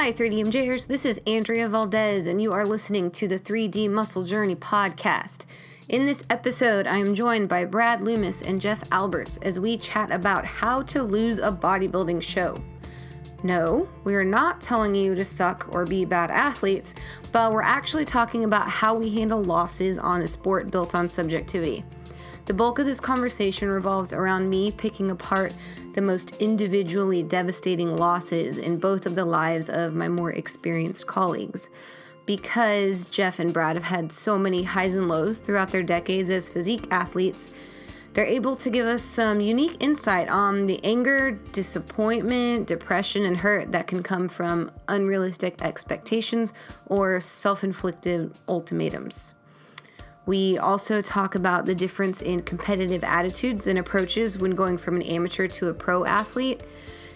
Hi, 3DMJers. This is Andrea Valdez, and you are listening to the 3D Muscle Journey podcast. In this episode, I am joined by Brad Loomis and Jeff Alberts as we chat about how to lose a bodybuilding show. No, we are not telling you to suck or be bad athletes, but we're actually talking about how we handle losses on a sport built on subjectivity. The bulk of this conversation revolves around me picking apart the most individually devastating losses in both of the lives of my more experienced colleagues. Because Jeff and Brad have had so many highs and lows throughout their decades as physique athletes, they're able to give us some unique insight on the anger, disappointment, depression, and hurt that can come from unrealistic expectations or self-inflicted ultimatums. We also talk about the difference in competitive attitudes and approaches when going from an amateur to a pro athlete,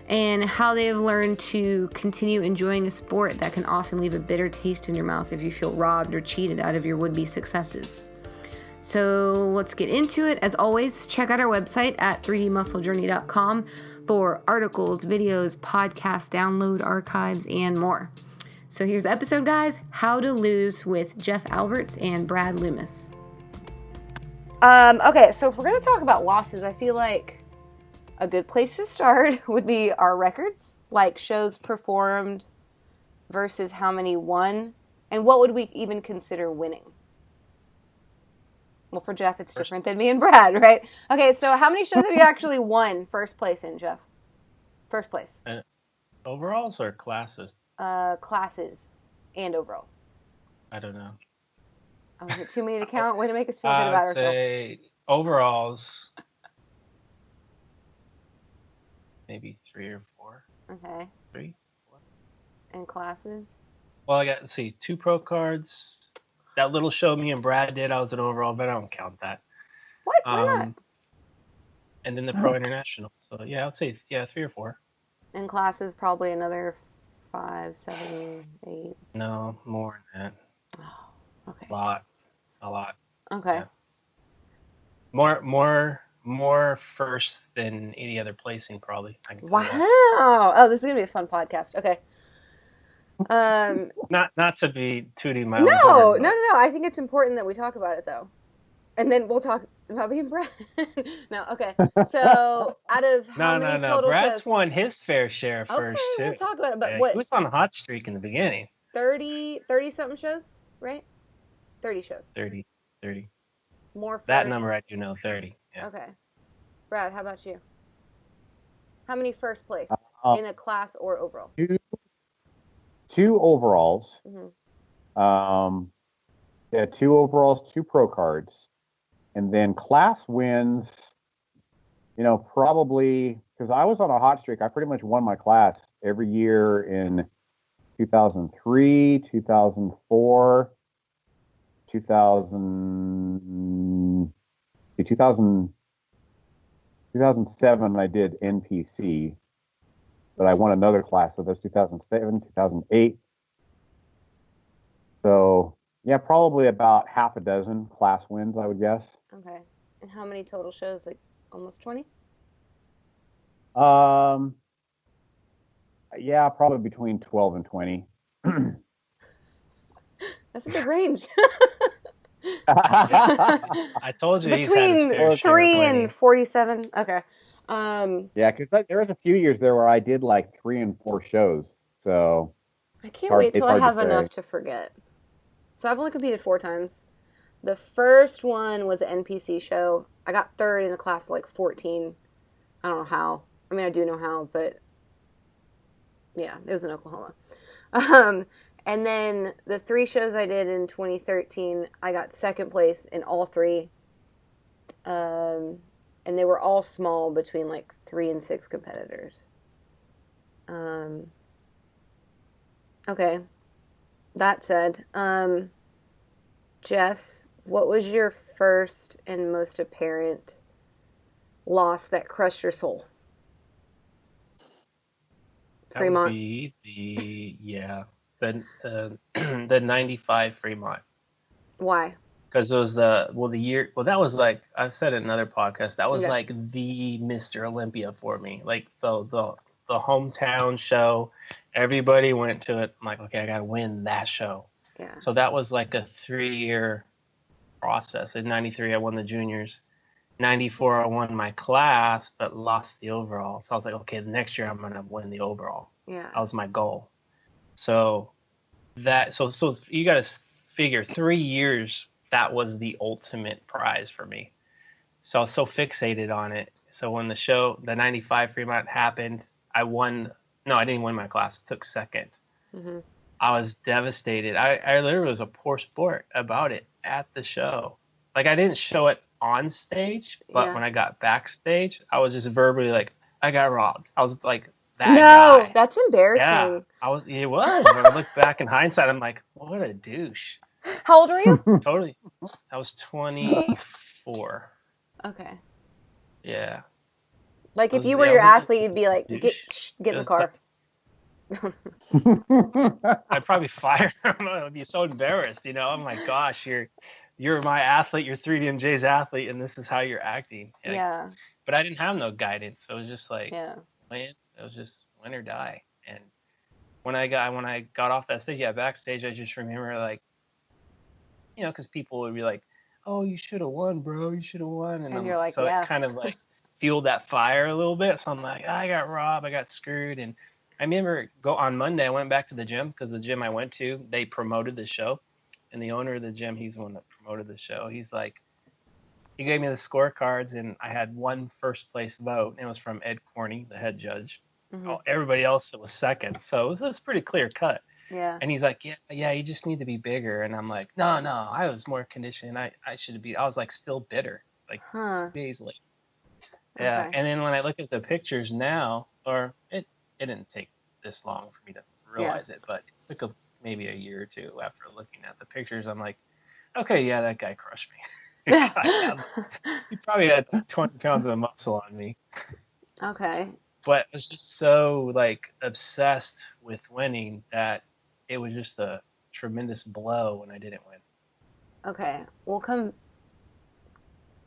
and how they have learned to continue enjoying a sport that can often leave a bitter taste in your mouth if you feel robbed or cheated out of your would-be successes. So let's get into it. As always, check out our website at 3dmusclejourney.com for articles, videos, podcast download archives, and more. So here's the episode, guys. How to Lose with Jeff Alberts and Brad Loomis. Okay, so if we're going to talk about losses, I feel like a good place to start would be our records, like shows performed versus how many won, and what would we even consider winning? Well, for Jeff, it's different than me and Brad, right? Okay, so how many shows have you actually won first place in, Jeff? First place. Overalls or classes? Classes and overalls. I don't know. Oh, is it too many to count? Way to make us feel good about ourselves. Say overalls, maybe 3 or 4. Okay. 3, 4. And classes? Well, I got, 2 pro cards. That little show me and Brad did, I was an overall, but I don't count that. What? Why not? And then the pro international. So, yeah, I would say, 3 or 4. And classes, probably another 5, 7, 8. No, more than that. Oh, okay. A lot. Okay. Yeah. More first than any other placing, probably. Wow. Oh, this is gonna be a fun podcast. Okay. Not to be tooting my own horn. No. I think it's important that we talk about it, though, and then we'll talk about being Brad. No, okay. So, out of how many total Brad's shows? won his fair share first, too. We'll talk about it. But what? He was on a hot streak in the beginning. 30 something shows, right? 30 shows. 30. More firsts. That number I do know, 30. Yeah. Okay. Brad, how about you? How many first place in a class or overall? 2 overalls. Mm-hmm. 2 overalls, 2 pro cards. And then class wins, probably, because I was on a hot streak. I pretty much won my class every year in 2003, 2004, 2007, I did NPC, but I won another class, so that's 2007, 2008. So, yeah, probably about half a dozen class wins, I would guess. Okay. And how many total shows? Like almost 20? Yeah, probably between 12 and 20. That's a big range. I told you between 3 and 47. Okay. Yeah, because there was a few years there where I did like 3 and 4 shows. So I can't wait till I have enough to forget. So I've only competed 4 times. The first one was an NPC show. I got 3rd in a class of like 14. I don't know how. I mean, I do know how, but yeah, it was in Oklahoma. And then the 3 shows I did in 2013, I got 2nd place in all 3. And they were all small, between like 3 and 6 competitors. Okay. That said, Jeff, what was your first and most apparent loss that crushed your soul? Fremont. That would be the 95 Fremont. Why? Because it was the year. Well, that was like I've said in another podcast. That was like the Mr. Olympia for me. Like the the hometown show. Everybody went to it. I'm like, okay, I got to win that show. Yeah. So that was like a 3-year process. In 93, I won the juniors. 94, I won my class, but lost the overall. So I was like, okay, the next year I'm going to win the overall. Yeah. That was my goal. So you got to figure 3 years, that was the ultimate prize for me. So I was so fixated on it. So when the 95 Fremont happened, I didn't win my class. Took second. Mm-hmm. I was devastated. I literally was a poor sport about it at the show. Like, I didn't show it on stage, but when I got backstage, I was just verbally like, I got robbed. I was like that guy. That's embarrassing. Yeah, it was. When I look back in hindsight, I'm like, what a douche. How old are you? Totally. I was 24. Okay. Yeah. Like, if you were your athlete, you'd be like, get in the car. I'd probably fire him. I'd be so embarrassed, Oh my gosh, you're my athlete, you're 3DMJ's athlete, and this is how you're acting. Yeah. But I didn't have no guidance. So it was just like, it was just win or die. And when I got off that stage, backstage, I just remember, like, because people would be like, oh, you should have won, bro. You should have won. And you're like, so it kind of like fueled that fire a little bit. So I'm like, I got robbed. I got screwed. And I remember on Monday, I went back to the gym because the gym I went to, they promoted the show. And the owner of the gym, he's the one that promoted the show. He's like, he gave me the scorecards, and I had one first place vote. And it was from Ed Corney, the head judge. Mm-hmm. Everybody else was second. So it was pretty clear cut. Yeah. And he's like, yeah, you just need to be bigger. And I'm like, no, I was more conditioned. I should be. I was like still bitter, like 2 days late. Yeah. Okay. And then when I look at the pictures now, or it didn't take this long for me to realize it, but it took maybe a year or two after looking at the pictures. I'm like, okay, yeah, that guy crushed me. He probably had 20 pounds of muscle on me. Okay. But I was just so like obsessed with winning that it was just a tremendous blow when I didn't win. Okay.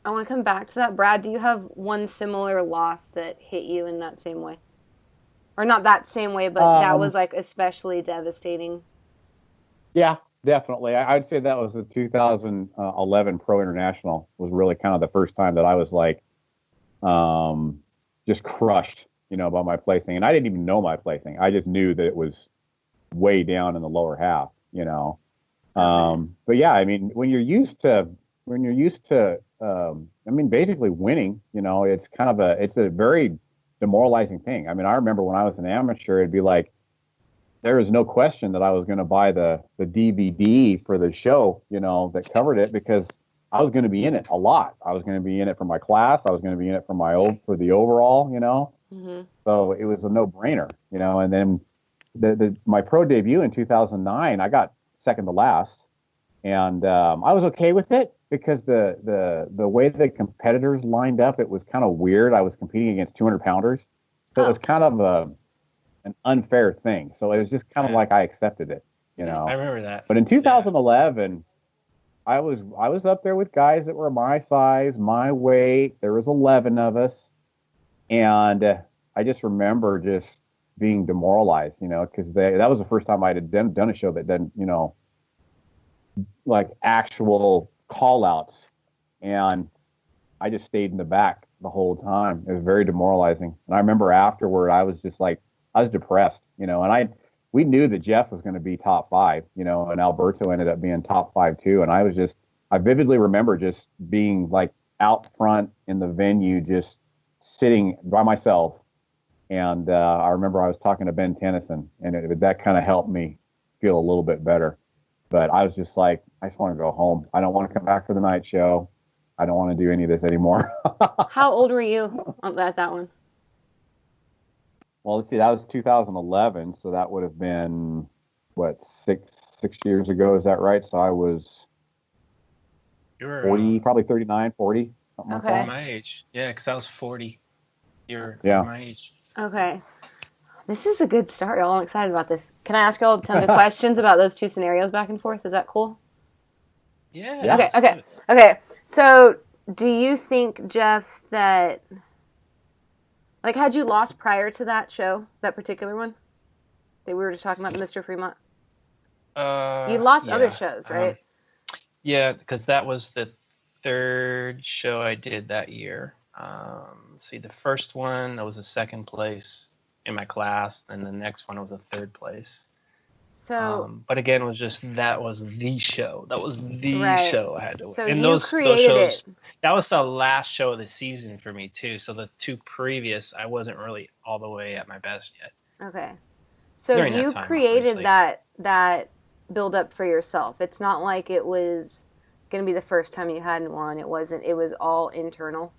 I want to come back to that. Brad, do you have one similar loss that hit you in that same way? Or not that same way, but that was like especially devastating? Yeah, definitely. I'd say that was the 2011 Pro International was really kind of the first time that I was like just crushed, by my placing. And I didn't even know my placing. I just knew that it was way down in the lower half, But yeah, I mean, when you're used to, basically winning, it's kind of it's a very demoralizing thing. I mean, I remember when I was an amateur, it'd be like, there was no question that I was going to buy the DVD for the show, that covered it, because I was going to be in it a lot. I was going to be in it for my class. I was going to be in it for the overall, Mm-hmm. So it was a no-brainer, and then my pro debut in 2009, I got second to last, and I was okay with it because the way the competitors lined up, it was kind of weird. I was competing against 200-pounders, so it was kind of an unfair thing. So it was just kind of like I accepted it, I remember that. But in 2011, I was up there with guys that were my size, my weight. There was 11 of us, and I just remember just being demoralized, because that was the first time I had done a show that done, like actual call outs, and I just stayed in the back the whole time. It was very demoralizing. And I remember afterward, I was just like, I was depressed, and we knew that Jeff was going to be top 5, and Alberto ended up being top 5 too. And I vividly remember just being like out front in the venue, just sitting by myself. And I remember I was talking to Ben Tennyson, and that kind of helped me feel a little bit better. But I was just like, I just want to go home. I don't want to come back for the night show. I don't want to do any of this anymore. How old were you at that one? Well, let's see. That was 2011, so that would have been what, six years ago? Is that right? So I was 40, probably 39, 40, something like that. My age, yeah, because I was 40. You're my age. Okay. This is a good start, y'all. I'm excited about this. Can I ask y'all tons of questions about those two scenarios back and forth? Is that cool? Yeah. Okay. So, do you think, Jeff, that Like, had you lost prior to that show, that particular one that we were just talking about, the Mr. Fremont? You lost other shows, right? Yeah, because that was the third show I did that year. Let's see, the first one, I was a second place in my class, and the next one was a third place. So, but again, that was the show. That was the show I had to win. So and you created those shows, it. That was the last show of the season for me too. So the two previous, I wasn't really all the way at my best yet. Okay. So During you that time, created that build up for yourself. It's not like it was going to be the first time you hadn't won. It wasn't. It was all internal.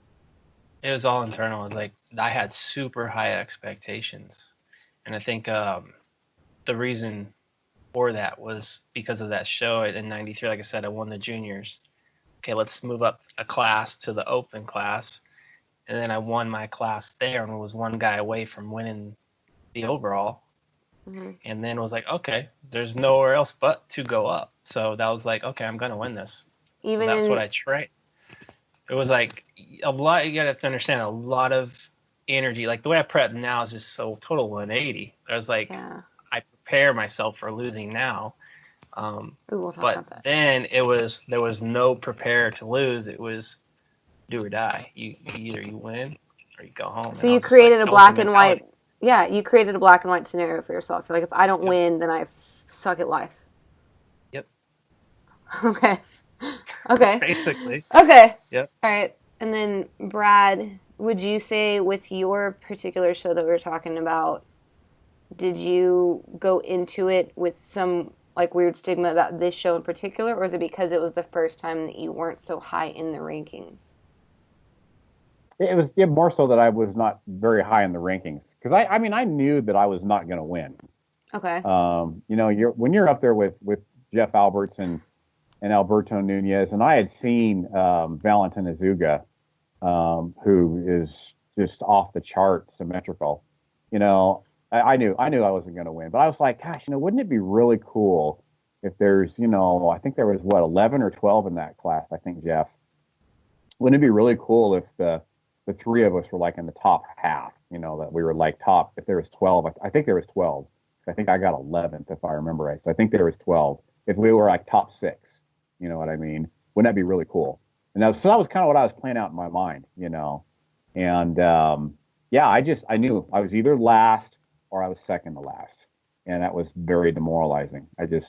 It was all internal. It was like I had super high expectations, and I think the reason for that was because of that show in '93. Like I said, I won the juniors. Okay, let's move up a class to the open class, and then I won my class there and was one guy away from winning the overall. Mm-hmm. And then was like, okay, there's nowhere else but to go up. So that was like, okay, I'm gonna win this. Even so that's what I trained. It was like a lot. You gotta have to understand a lot of energy. Like the way I prep now is just so total 180. I was like, I prepare myself for losing now. We'll talk about that. Then there was no prepare to lose. It was do or die. Either you win or you go home. So you created a black and white. Yeah, you created a black and white scenario for yourself. You're like, if I don't win, then I suck at life. Yep. Okay. Basically. Okay. Yep. All right. And then, Brad, would you say with your particular show that we were talking about, did you go into it with some like weird stigma about this show in particular, or is it because it was the first time that you weren't so high in the rankings? It was more so that I was not very high in the rankings because I knew that I was not going to win. Okay. When you're up there with Jeff Alberts and Alberto Nunez, and I had seen Valentin Azuga, who is just off the chart symmetrical. I knew I wasn't going to win, but I was like, gosh, wouldn't it be really cool if there's, I think there was 11 or 12 in that class. I think, Jeff, wouldn't it be really cool if the three of us were like in the top half, that we were like top, if there was 12, I think there was 12. I think I got 11th if I remember right. So I think there was 12. If we were like top 6, you know what I mean? Wouldn't that be really cool? And that was kind of what I was playing out in my mind, and I knew I was either last or I was second to last. And that was very demoralizing. It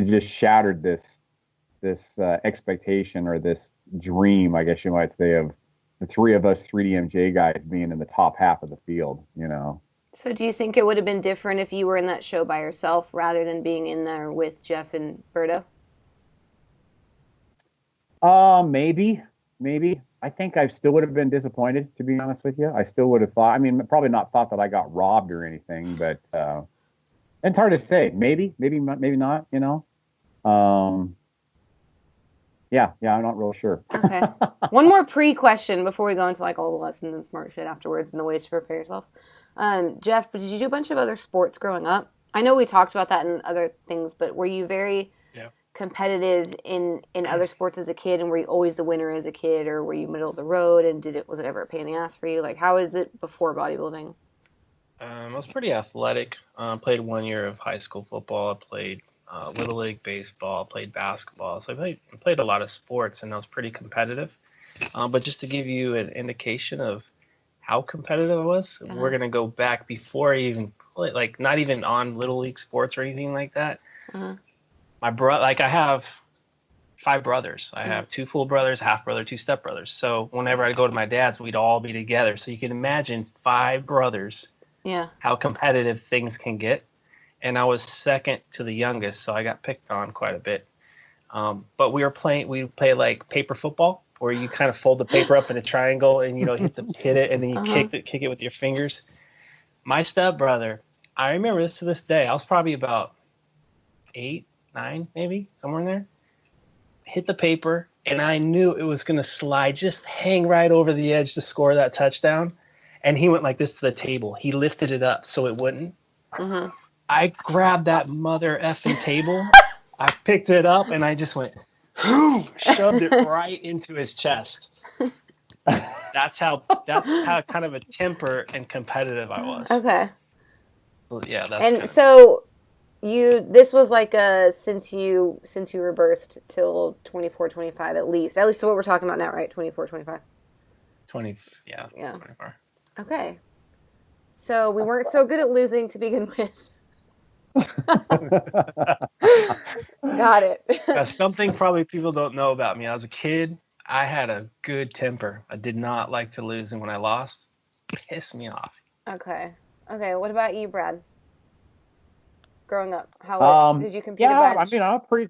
just shattered this expectation or this dream, I guess you might say, of the three of us 3DMJ guys being in the top half of the field, So do you think it would have been different if you were in that show by yourself rather than being in there with Jeff and Berto? Maybe. I think I still would have been disappointed, to be honest with you. I still would have thought, probably not thought that I got robbed or anything, but it's hard to say. Maybe not, Yeah, I'm not real sure. Okay. One more pre-question before we go into like all the lessons and smart shit afterwards and the ways to prepare yourself. Jeff, did you do a bunch of other sports growing up? I know we talked about that in other things, but were you very competitive in other sports as a kid, and were you always the winner as a kid, or were you middle of the road, and was it ever a pain in the ass for you? Like, how is it before bodybuilding? I was pretty athletic. Played 1 year of high school football. I played Little League baseball, played basketball. So I played a lot of sports, and I was pretty competitive. But just to give you an indication of how competitive I was, we're going to go back before I even played, like not even on Little League sports or anything like that. My brother, I have 5 brothers. I have 2 full brothers, half brother, 2 step brothers. So whenever I go to my dad's, we'd all be together. So you can imagine 5 brothers, how competitive things can get. And I was second to the youngest, so I got picked on quite a bit. But we play like paper football, where you kind of fold the paper up in a triangle and hit it, and then you kick it with your fingers. My stepbrother, I remember this to this day. I was probably about 8, 9, maybe somewhere in there. Hit the paper, and I knew it was gonna slide, just hang right over the edge to score that touchdown. And he went like this to the table. He lifted it up so it wouldn't. I grabbed that mother effing table. I picked it up and I just went, shoved it right into his chest. That's how kind of a temper and competitive I was. Okay. Well, yeah, that's and so this was like since you were birthed till 24, 25 at least what we're talking about now, right? 24, 25. 20, yeah. 24. Okay. So we weren't so good at losing to begin with. Got it. That's something probably people don't know about me. As a kid, I had a good temper. I did not like to lose, and when I lost, it pissed me off. Okay. What about you, Brad? Growing up, how did you compete? Yeah, I mean, I'm a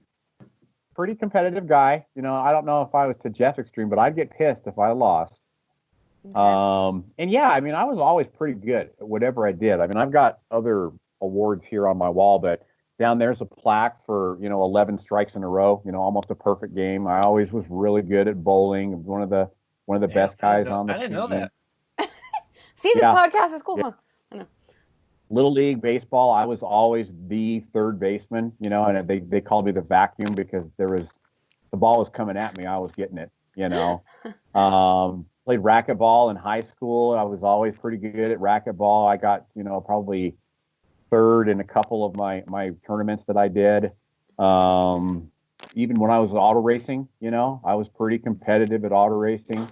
pretty competitive guy. You know, I don't know if I was to Jeff's extreme, but I'd get pissed if I lost. Okay. And yeah, I mean, I was always pretty good at whatever I did. I mean, I've got other awards here on my wall, but down there's a plaque for, 11 strikes in a row, almost a perfect game. I always was really good at bowling. One of the best guys on the team. I didn't know that. See, this podcast is cool, huh? I know. Little League baseball, I was always the third baseman, and they called me the vacuum because the ball was coming at me. I was getting it, Played racquetball in high school. I was always pretty good at racquetball. I got, probably third in a couple of my tournaments that I did. Even when I was auto racing, I was pretty competitive at auto racing.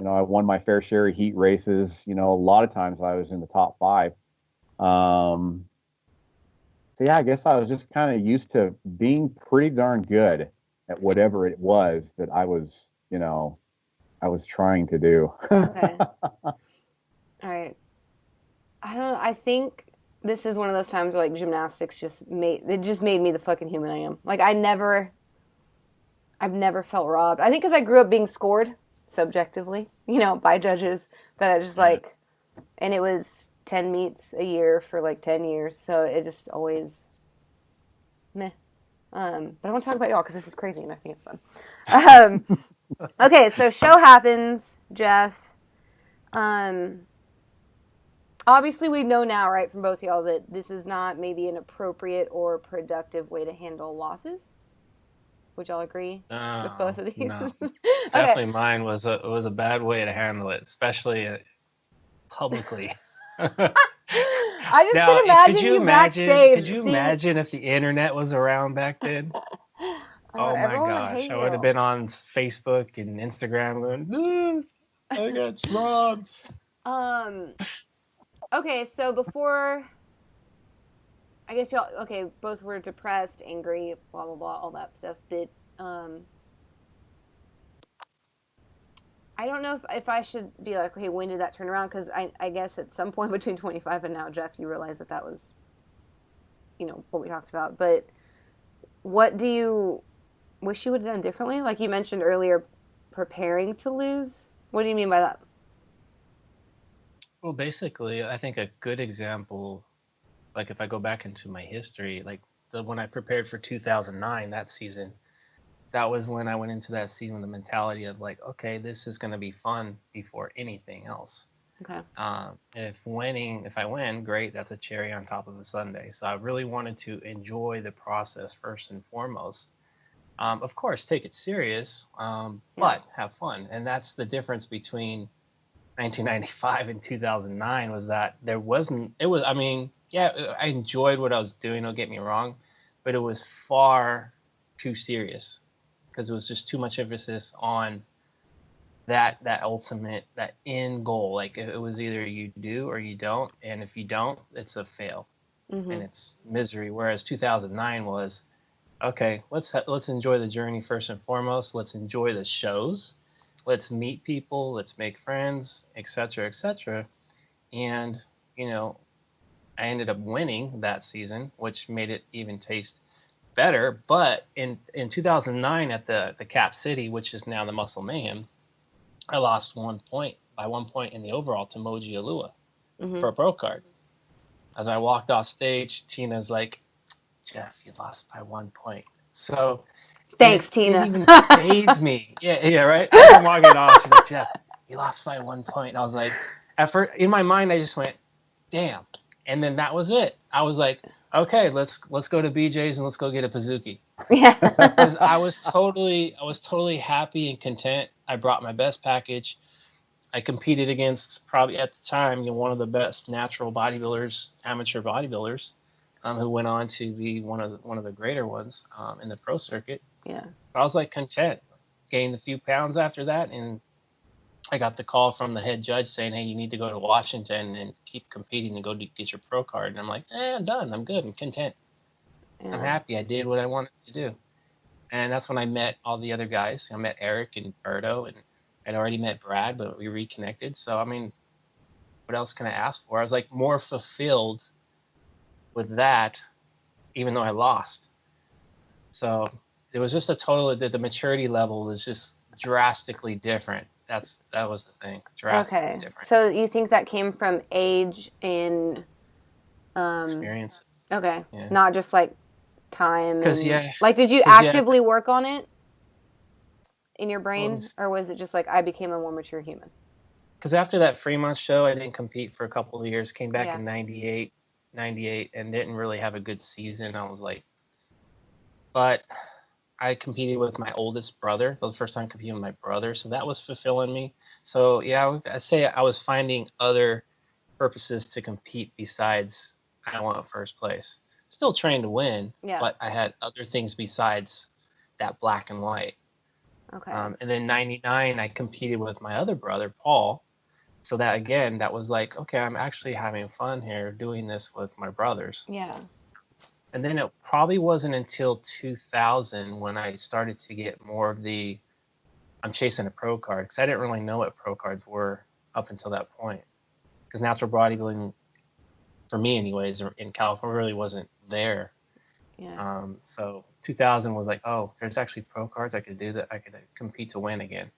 I won my fair share of heat races. A lot of times I was in the top 5. So yeah, I guess I was just kind of used to being pretty darn good at whatever it was that I was trying to do. Okay. All right. I don't know. I think this is one of those times where, like, gymnastics just made me the fucking human I am. Like, I've never felt robbed. I think because I grew up being scored subjectively, by judges, that I just and it was 10 meets a year for like 10 years. So it just always meh. But I want to talk about y'all because this is crazy and I think it's fun. Okay, so show happens, Jeff. Obviously we know now, right, from both y'all that this is not maybe an appropriate or productive way to handle losses. Would y'all agree with both of these? No. Okay. Definitely mine was a bad way to handle it, especially publicly. I just could imagine you backstage. Could you imagine if the internet was around back then? Oh my gosh, I would have been on Facebook and Instagram going, I got robbed. Okay, so before, I guess y'all, both were depressed, angry, blah, blah, blah, all that stuff, but, I don't know if I should be like, okay, when did that turn around? Because I guess at some point between 25 and now, Jeff, you realize that was, what we talked about. But what do you wish you would have done differently? Like you mentioned earlier, preparing to lose. What do you mean by that? Well, basically, I think a good example, like if I go back into my history, like when I prepared for 2009, that season, that was when I went into that season with the mentality of like, okay, this is going to be fun before anything else. Okay. If I win, great. That's a cherry on top of a sundae. So I really wanted to enjoy the process first and foremost. Of course, take it serious, but have fun. And that's the difference between 1995 and 2009 was that I enjoyed what I was doing. Don't get me wrong, but it was far too serious. Because it was just too much emphasis on that ultimate, that end goal. Like it was either you do or you don't, and if you don't, it's a fail, and it's misery. Whereas 2009 was, okay, let's enjoy the journey first and foremost. Let's enjoy the shows. Let's meet people. Let's make friends, etc., etc. And I ended up winning that season, which made it even taste better. But in 2009 at the Cap City, which is now the Muscle Mayhem, I lost 1 point in the overall to Moji Alua for a pro card. As I walked off stage, Tina's like, Jeff, you lost by 1 point. So thanks, Tina. Didn't even faze me. Yeah, right. I'm walking off. She's like, Jeff, you lost by 1 point. And I was like, at first, in my mind, I just went, damn. And then that was it. I was like, okay, let's go to BJ's and let's go get a Physique. Yeah. Because I was totally happy and content. I brought my best package. I competed against probably at the time, one of the best natural bodybuilders, amateur bodybuilders, who went on to be one of the greater ones in the pro circuit. Yeah. I was like content, gained a few pounds after that, and I got the call from the head judge saying, "Hey, you need to go to Washington and keep competing and go get your pro card." And I'm like, I'm done. I'm good. I'm content. Yeah. I'm happy. I did what I wanted to do. And that's when I met all the other guys. I met Eric and Berto, and I'd already met Brad, but we reconnected. So, I mean, what else can I ask for? I was like more fulfilled with that, even though I lost. So it was just the maturity level was just drastically different. That was the thing. Drastically different. So you think that came from age and experiences? Okay. Yeah. Not just like time. Because like, did you actively work on it in your brain, or was it just like I became a more mature human? Because after that Fremont show, I didn't compete for a couple of years. Came back in 98, and didn't really have a good season. I was like, but I competed with my oldest brother. That was the first time competing with my brother, so that was fulfilling me. So I say I was finding other purposes to compete besides I want first place. Still trying to win, but I had other things besides that black and white. Okay. And then 99, I competed with my other brother, Paul. So that was like, okay, I'm actually having fun here doing this with my brothers. Yeah. And then it probably wasn't until 2000 when I started to get more of I'm chasing a pro card, because I didn't really know what pro cards were up until that point. Because natural bodybuilding, for me anyways, in California really wasn't there. Yeah. So 2000 was like, oh, there's actually pro cards. I could do that. I could compete to win again.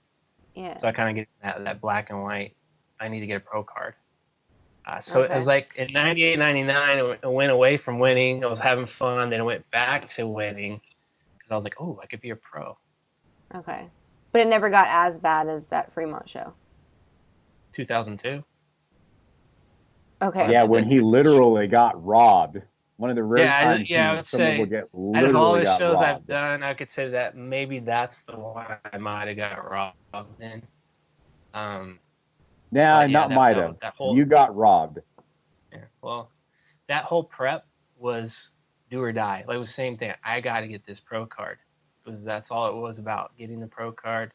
Yeah. So I kind of get that black and white. I need to get a pro card. So it was like in 98, 99, it went away from winning. I was having fun. Then it went back to winning. Because I was like, oh, I could be a pro. Okay. But it never got as bad as that Fremont show. 2002. Okay. Yeah, when he literally got robbed. One of the rare times I would someone say, will get out of all literally the got shows robbed. I've done, I could say that maybe that's the one I might have got robbed in. Not might have. You got robbed. Yeah. Well, that whole prep was do or die. Like it was the same thing. I got to get this pro card. That's all it was about, getting the pro card.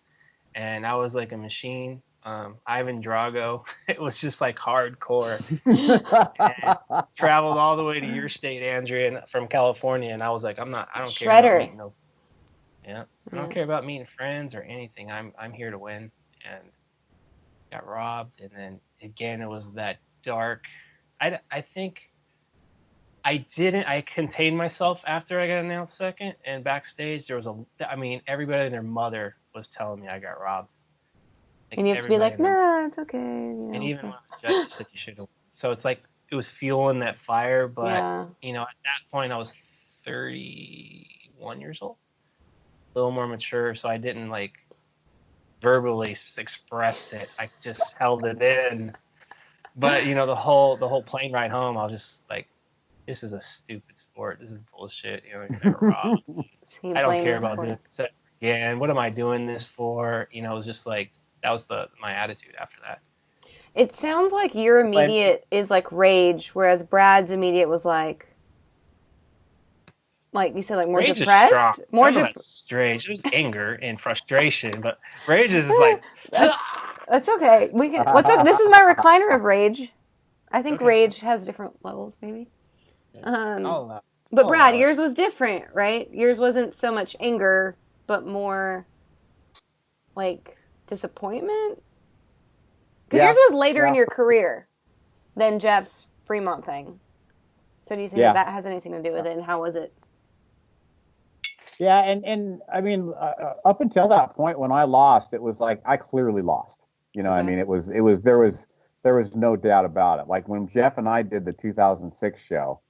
And I was like a machine. Ivan Drago. It was just like hardcore. And traveled all the way to your state, Andrea, from California, and I was like, I don't care about meeting I don't care about meeting friends or anything. I'm here to win. And got robbed, and then again it was that dark. I think I contained myself after I got announced second, and backstage there was everybody and their mother was telling me I got robbed. Like, and you have to be like, nah, it's okay. You know? And even when the judge said you should have. So it's like it was fueling that fire, but at that point I was 31 years old, a little more mature, so I didn't like verbally express it. I just held it in. But the whole plane ride home, I was just like, this is a stupid sport. This is bullshit. Never robbed. I don't care about this again. What am I doing this for? It was just like that was my attitude after that. It sounds like your immediate is like rage, whereas Brad's immediate was like you said, like more rage depressed, more rage. It was anger and frustration, but rage is like. That's okay. We can. This is my recliner of rage. I think rage has different levels, maybe. But Brad, yours was different, right? Yours wasn't so much anger, but more like disappointment. Because yours was later in your career than Jeff's Fremont thing. So do you think that has anything to do with it? And how was it? Yeah, and I mean, up until that point when I lost, it was like I clearly lost. I mean, it was there was no doubt about it. Like when Jeff and I did the 2006 show,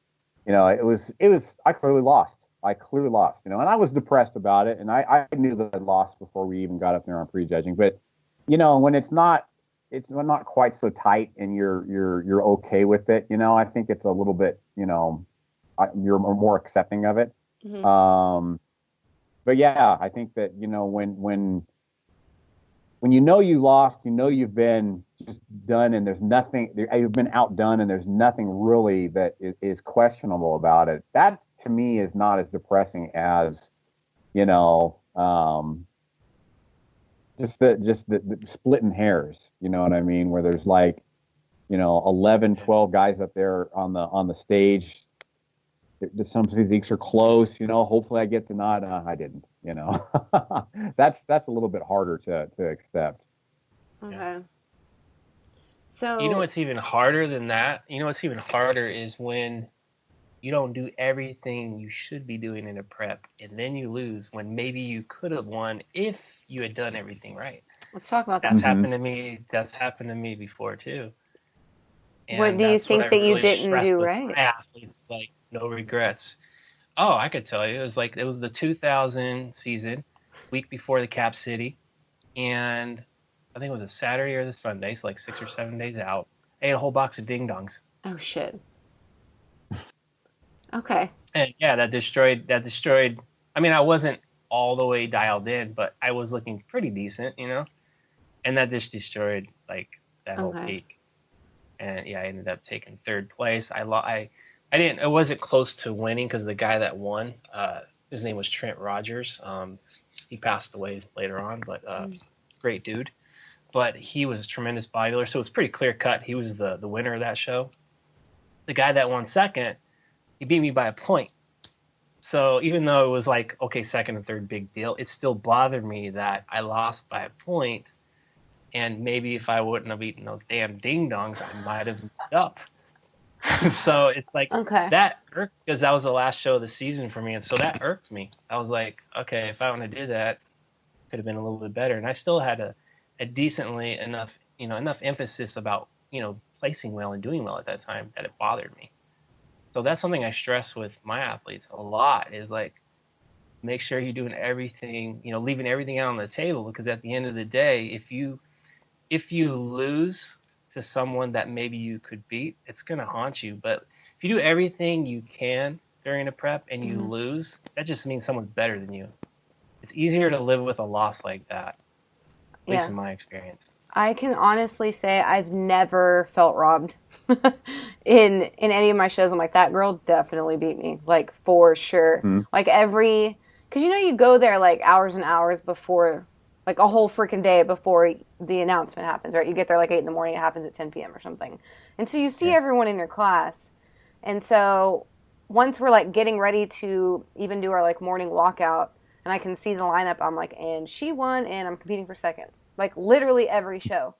it was I clearly lost. And I was depressed about it, and I knew that I'd lost before we even got up there on prejudging. But when it's not quite so tight and you're okay with it, I think it's a little bit, you're more accepting of it. Mm-hmm. But yeah, I think that when when you know you lost, you know you've been just done, and there's nothing. You've been outdone, and there's nothing really that is questionable about it. That to me is not as depressing as you know, just the splitting hairs. You know what I mean? Where there's like 11, 12 guys up there on the stage. Some physiques are close. Hopefully I get the nod. I didn't. That's a little bit harder to accept. Okay. So You know what's even harder than that? You know what's even harder is when you don't do everything you should be doing in a prep, and then you lose when maybe you could have won if you had done everything right. Let's talk about that. That's happened to me. That's happened to me before too. And what do you think that you didn't do right? My athletes, like, no regrets. Oh, I could tell you. It was the 2000 season, week before the Cap City, and I think it was a Saturday or the Sunday, so like 6 or 7 days out. I ate a whole box of ding dongs. Oh shit. Okay. And yeah, that destroyed. I mean, I wasn't all the way dialed in, but I was looking pretty decent, And that just destroyed like that whole peak. And yeah, I ended up taking third place. I didn't. It wasn't close to winning because the guy that won, his name was Trent Rogers. He passed away later on, but great dude. But he was a tremendous bodybuilder, so it was pretty clear cut. He was the winner of that show. The guy that won second, he beat me by a point. So even though it was like, okay, second and third, big deal, it still bothered me that I lost by a point. And maybe if I wouldn't have eaten those damn ding dongs, I might have moved up. So it's like that irked, because that was the last show of the season for me. And so that irked me. I was like, okay, if I wouldn't have did that, it could have been a little bit better. And I still had a decently enough emphasis about, placing well and doing well at that time that it bothered me. So that's something I stress with my athletes a lot, is like, make sure you're doing everything, leaving everything out on the table, because at the end of the day, if you lose to someone that maybe you could beat, it's going to haunt you. But if you do everything you can during a prep and you lose, that just means someone's better than you. It's easier to live with a loss like that, at least in my experience. I can honestly say I've never felt robbed in any of my shows. I'm like, that girl definitely beat me, like, for sure. Mm-hmm. Like because you go there like hours and hours before, like a whole freaking day before the announcement happens, right? You get there like 8 in the morning, it happens at 10 p.m. or something. And so you see everyone in your class. And so once we're like getting ready to even do our like morning walkout, and I can see the lineup, I'm like, and she won, and I'm competing for second. Like literally every show.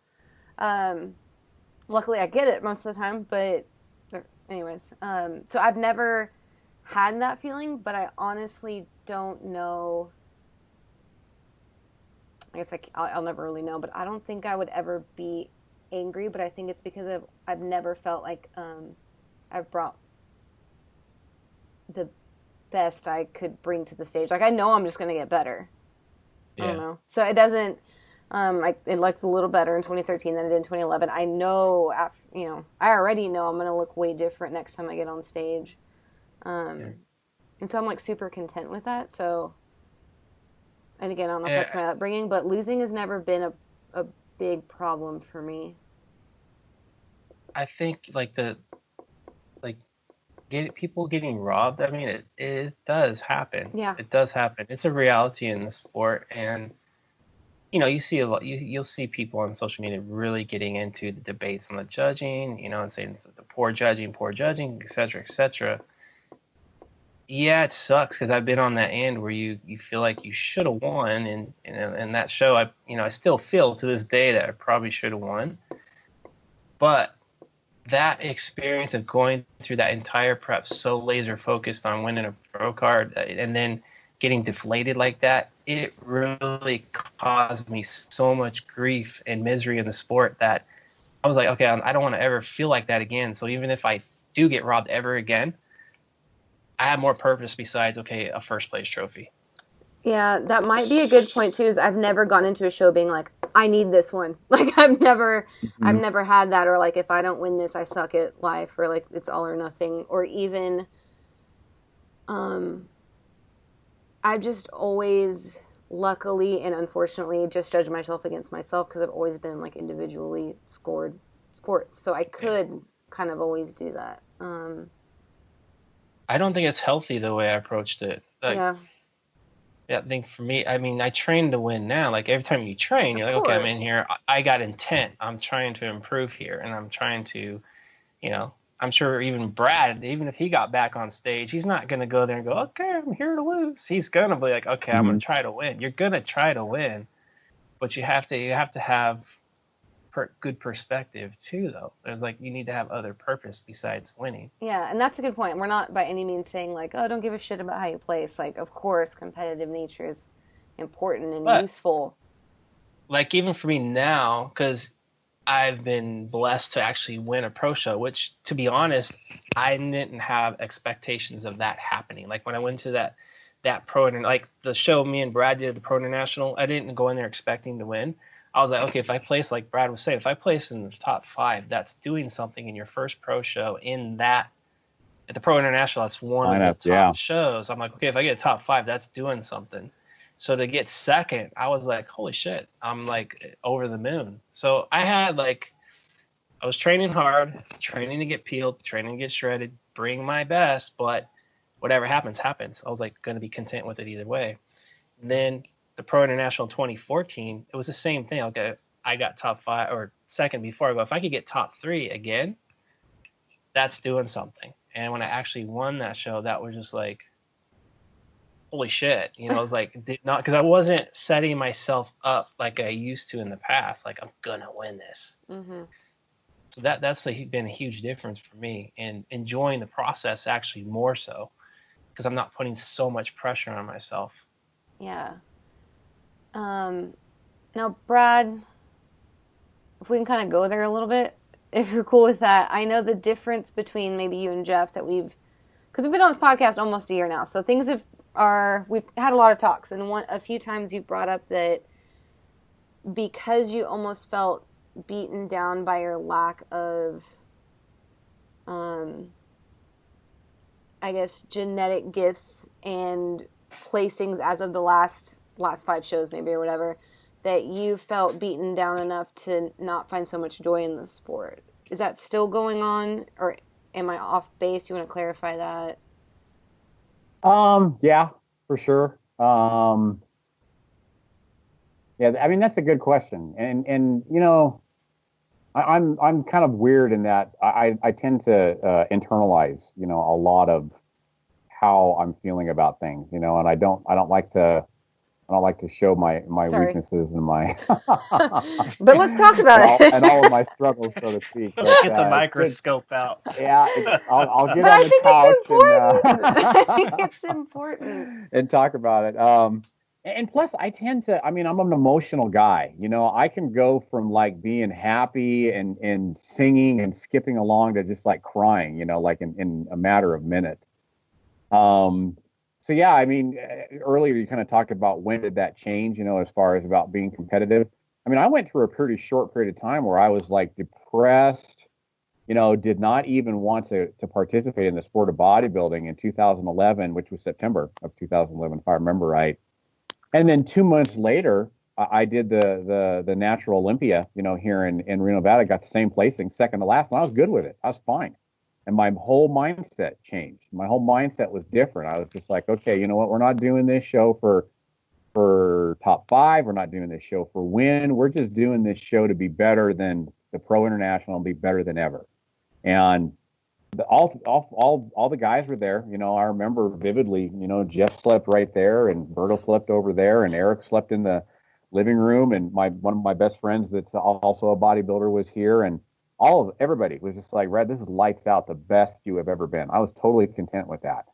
Luckily I get it most of the time, but anyways. So I've never had that feeling, but I honestly don't know. I guess I'll never really know, but I don't think I would ever be angry, but I think it's because I've never felt like I've brought the best I could bring to the stage. Like, I know I'm just going to get better. Yeah. I don't know. So it doesn't, it looked a little better in 2013 than it did in 2011. I know, I already know I'm going to look way different next time I get on stage. And so I'm like super content with that. So, and again, I don't know if that's my upbringing, but losing has never been a big problem for me. I think people getting robbed, I mean, it does happen. Yeah. It does happen. It's a reality in the sport. And, you see a lot, you'll see people on social media really getting into the debates on the judging, and saying the poor judging, et cetera, et cetera. Yeah, it sucks, because I've been on that end where you feel like you should have won, and that show, I still feel to this day that I probably should have won. But that experience of going through that entire prep so laser focused on winning a pro card, and then getting deflated like that, it really caused me so much grief and misery in the sport that I was like, okay, I don't want to ever feel like that again. So even if I do get robbed ever again, I have more purpose besides, okay, a first place trophy. Yeah, that might be a good point too, is I've never gone into a show being like, I need this one. Like I've never had that, or like, if I don't win this, I suck at life, or like it's all or nothing, or even, I've just always luckily and unfortunately just judge myself against myself because I've always been like individually scored sports. So I could kind of always do that. I don't think it's healthy the way I approached it. Like, yeah. I think for me, I mean, I train to win now. Like every time you train, you're like, okay, I'm in here. I got intent. I'm trying to improve here, and I'm trying to, I'm sure even Brad, even if he got back on stage, he's not going to go there and go, okay, I'm here to lose. He's going to be like, okay, I'm going to try to win. You're going to try to win, but you have to have good perspective too, though. There's like, you need to have other purpose besides winning. Yeah, and that's a good point. We're not by any means saying like, oh, don't give a shit about how you place. Like, of course, competitive nature is important and useful. Like even for me now, because I've been blessed to actually win a pro show, which, to be honest, I didn't have expectations of that happening. Like when I went to that pro, like the show me and Brad did, the Pro International, I didn't go in there expecting to win. I was like, okay, if I place, like Brad was saying, if I place in the top 5, that's doing something in your first pro show at the Pro International, that's one of the top shows. I'm like, okay, if I get top 5, that's doing something. So to get second, I was like, holy shit, I'm like over the moon. So I was training hard, training to get peeled, training to get shredded, bring my best, but whatever happens, happens. I was like going to be content with it either way. And then the Pro International 2014, it was the same thing. I got top 5 or second before. I go, if I could get top 3 again, that's doing something. And when I actually won that show, that was just like, holy shit, it was like, because I wasn't setting myself up like I used to in the past. Like, I'm gonna win this. Mm-hmm. So that's been a huge difference for me, and enjoying the process actually more so, because I'm not putting so much pressure on myself. Yeah. Now, Brad, if we can kind of go there a little bit, if you're cool with that. I know the difference between maybe you and Jeff that because we've been on this podcast almost a year now, so we've had a lot of talks, and a few times you've brought up that because you almost felt beaten down by your lack of, I guess, genetic gifts and placings as of the last 5 shows maybe or whatever, that you felt beaten down enough to not find so much joy in the sport. Is that still going on, or am I off base? Do you want to clarify that? Yeah, for sure. Yeah, I mean, that's a good question. And I'm kind of weird in that I tend to internalize, a lot of how I'm feeling about things, and I don't like to show my weaknesses and my but let's talk about it and all of my struggles, so to speak. Let's get the microscope out. Yeah, I'll get on the couch I think it's important and talk about it. And plus, I'm an emotional guy. I can go from like being happy and singing and skipping along to just like crying, like in a matter of minutes. So yeah, I mean, earlier you kind of talked about when did that change, as far as about being competitive. I mean, I went through a pretty short period of time where I was like depressed, did not even want to participate in the sport of bodybuilding in 2011, which was September of 2011, if I remember right. And then 2 months later, I did the Natural Olympia, here in Reno, Nevada, got the same placing, second to last, and I was good with it. I was fine. And my whole mindset changed. My whole mindset was different. I was just like, okay, you know what? We're not doing this show for top 5. We're not doing this show for win. We're just doing this show to be better than the Pro International and be better than ever. And all the guys were there. I remember vividly, Jeff slept right there, and Berto slept over there, and Eric slept in the living room, and one of my best friends that's also a bodybuilder was here, and everybody was just like, Red, this is lights out, the best you have ever been. I was totally content with that.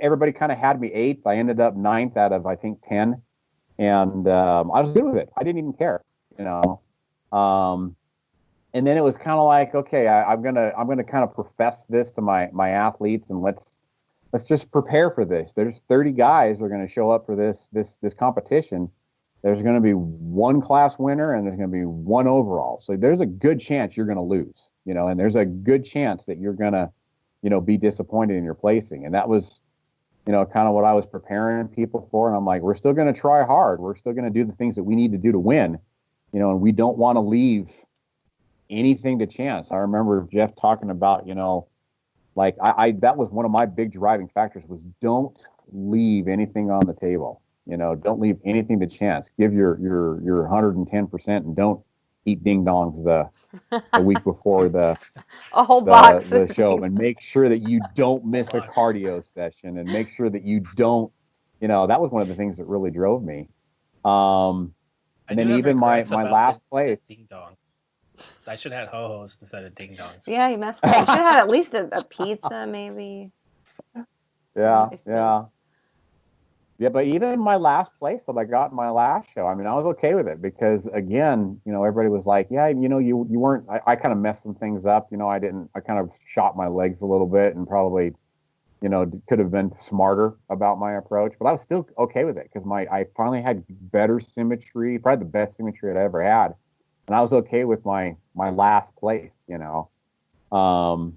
Everybody kind of had me 8th. I ended up 9th out of, I think, 10. And I was good with it. I didn't even care, and then it was kind of like, okay, I'm gonna kind of profess this to my athletes, and let's just prepare for this. There's 30 guys who are going to show up for this competition. There's going to be one class winner, and there's going to be one overall. So there's a good chance you're going to lose, and there's a good chance that you're going to, be disappointed in your placing. And that was kind of what I was preparing people for. And I'm like, we're still going to try hard. We're still going to do the things that we need to do to win, and we don't want to leave anything to chance. I remember Jeff talking about, like I that was one of my big driving factors was don't leave anything on the table. Don't leave anything to chance. Give your 110% and don't eat ding dongs the week before a whole box the show, and make sure that you don't miss a cardio session, and make sure that you don't, that was one of the things that really drove me. And then even my last place. Ding dongs. I should have had ho-hos instead of ding dongs. Yeah, you messed up. You should have had at least a pizza, maybe. Yeah. Yeah, but even my last place that I got in my last show, I mean, I was okay with it because, again, everybody was like, yeah, you weren't, I kind of messed some things up. I kind of shot my legs a little bit and probably, could have been smarter about my approach, but I was still okay with it because I finally had better symmetry, probably the best symmetry I'd ever had. And I was okay with my last place, But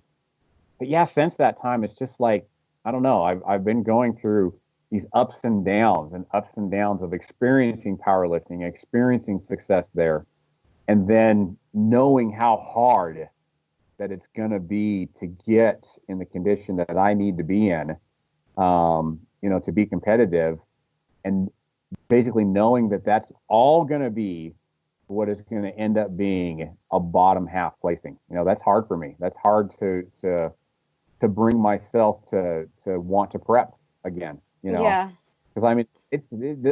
yeah, since that time, it's just like, I don't know, I've been going through these ups and downs of experiencing powerlifting, experiencing success there, and then knowing how hard that it's going to be to get in the condition that I need to be in, to be competitive, and basically knowing that that's all going to be what is going to end up being a bottom half placing. That's hard for me. That's hard to bring myself to want to prep again. Yeah. Because I mean,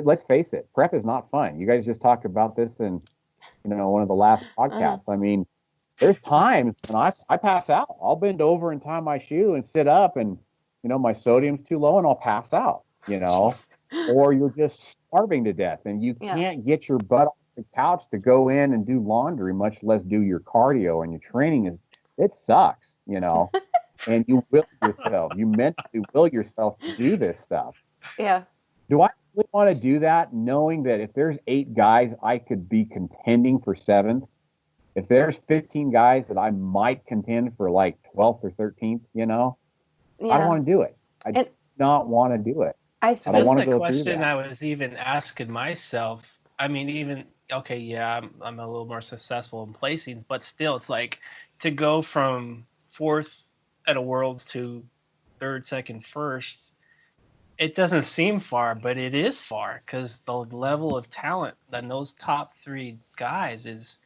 let's face it, prep is not fun. You guys just talked about this in, one of the last podcasts. I mean, there's times when I pass out. I'll bend over and tie my shoe and sit up, and my sodium's too low, and I'll pass out. Or you're just starving to death, and you can't get your butt off the couch to go in and do laundry, much less do your cardio and your training. It sucks, and you will yourself. You mentally will yourself to do this stuff. Yeah. Do I really want to do that, knowing that if there's 8 guys, I could be contending for 7th? If there's 15 guys that I might contend for like 12th or 13th, I don't want to do it. I do not want to do it. I don't want to go through that. That's the question I was even asking myself. I mean, even, okay, yeah, I'm a little more successful in placings, but still, it's like to go from 4th at a Worlds to 3rd, 2nd, 1st, it doesn't seem far, but it is far because the level of talent that those top 3 guys is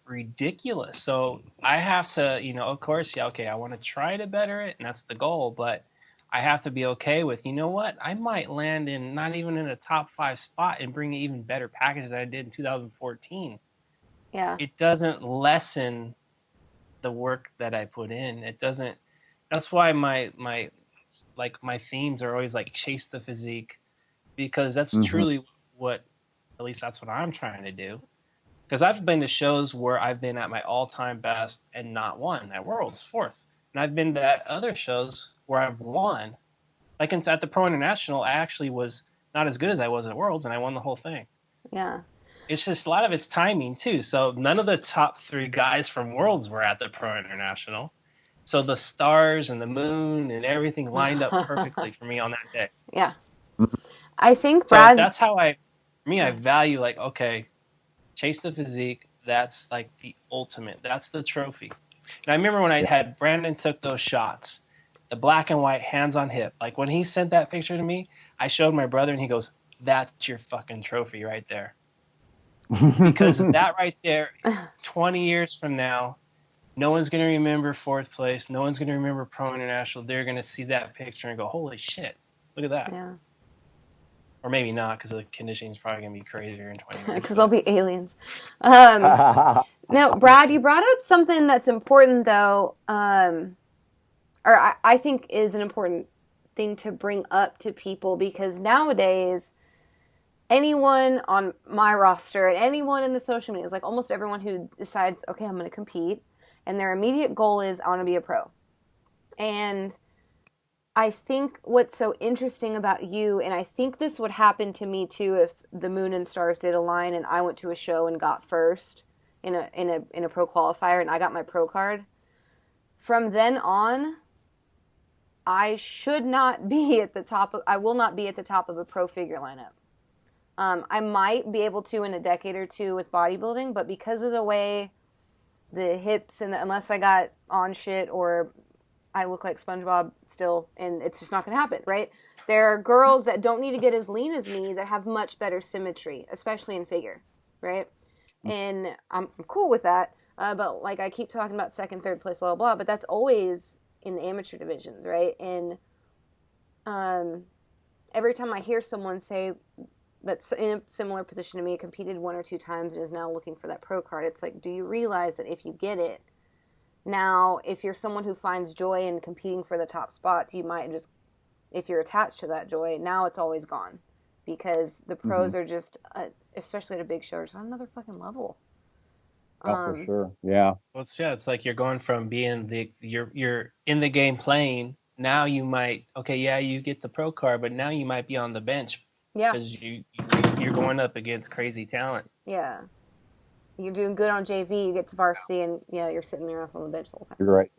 ridiculous. So I have to, of course, I want to try to better it, and that's the goal, but I have to be okay with, what? I might land in not even in a top 5 spot and bring an even better package than I did in 2014. Yeah. It doesn't lessen the work that I put in. It doesn't. That's why my themes are always like chase the physique, because that's truly what, at least that's what I'm trying to do. Because I've been to shows where I've been at my all-time best and not won. At Worlds, 4th. And I've been to other shows where I've won. Like at the Pro International, I actually was not as good as I was at Worlds, and I won the whole thing. Yeah. It's just a lot of it's timing, too. So none of the top 3 guys from Worlds were at the Pro International. So the stars and the moon and everything lined up perfectly for me on that day. Yeah. I think, Brad... So that's how I value, like, okay, chase the physique, that's like the ultimate. That's the trophy. And I remember when I had Brandon took those shots, the black and white, hands on hip. Like when he sent that picture to me, I showed my brother and he goes, that's your fucking trophy right there. Because that right there, 20 years from now, no one's going to remember 4th place. No one's going to remember Pro International. They're going to see that picture and go, holy shit, look at that. Yeah. Or maybe not, because the conditioning is probably going to be crazier in 20 years. Because they'll be aliens. Now, Brad, you brought up something that's important, though, or I think is an important thing to bring up to people, because nowadays, anyone on my roster and anyone in the social media, like almost everyone who decides, okay, I'm going to compete, and their immediate goal is, I want to be a pro. And I think what's so interesting about you, and I think this would happen to me too if the moon and stars did align and I went to a show and got first in a pro qualifier and I got my pro card. From then on, I should not be at the top of, I will not be at the top of a pro figure lineup. I might be able to in a decade or two with bodybuilding, but because of the way the hips and unless I got on shit or I look like SpongeBob still, and it's just not going to happen, right? There are girls that don't need to get as lean as me that have much better symmetry, especially in figure, right? And I'm cool with that. But like I keep talking about second, third place, blah, blah, blah, but that's always in the amateur divisions, right? And every time I hear someone say that's in a similar position to me, competed 1 or 2 times and is now looking for that pro card, it's like, do you realize that if you get it, now if you're someone who finds joy in competing for the top spots, you might just, if you're attached to that joy, now it's always gone. Because the pros are just, especially at a big show, just on another fucking level. Oh, for sure. Yeah. Well, it's like you're going from being you're in the game playing. Now you might, you get the pro card, but now you might be on the bench. Yeah. Because you're going up against crazy talent. Yeah. You're doing good on JV, you get to varsity, and you're sitting there on the bench the whole time. You're right.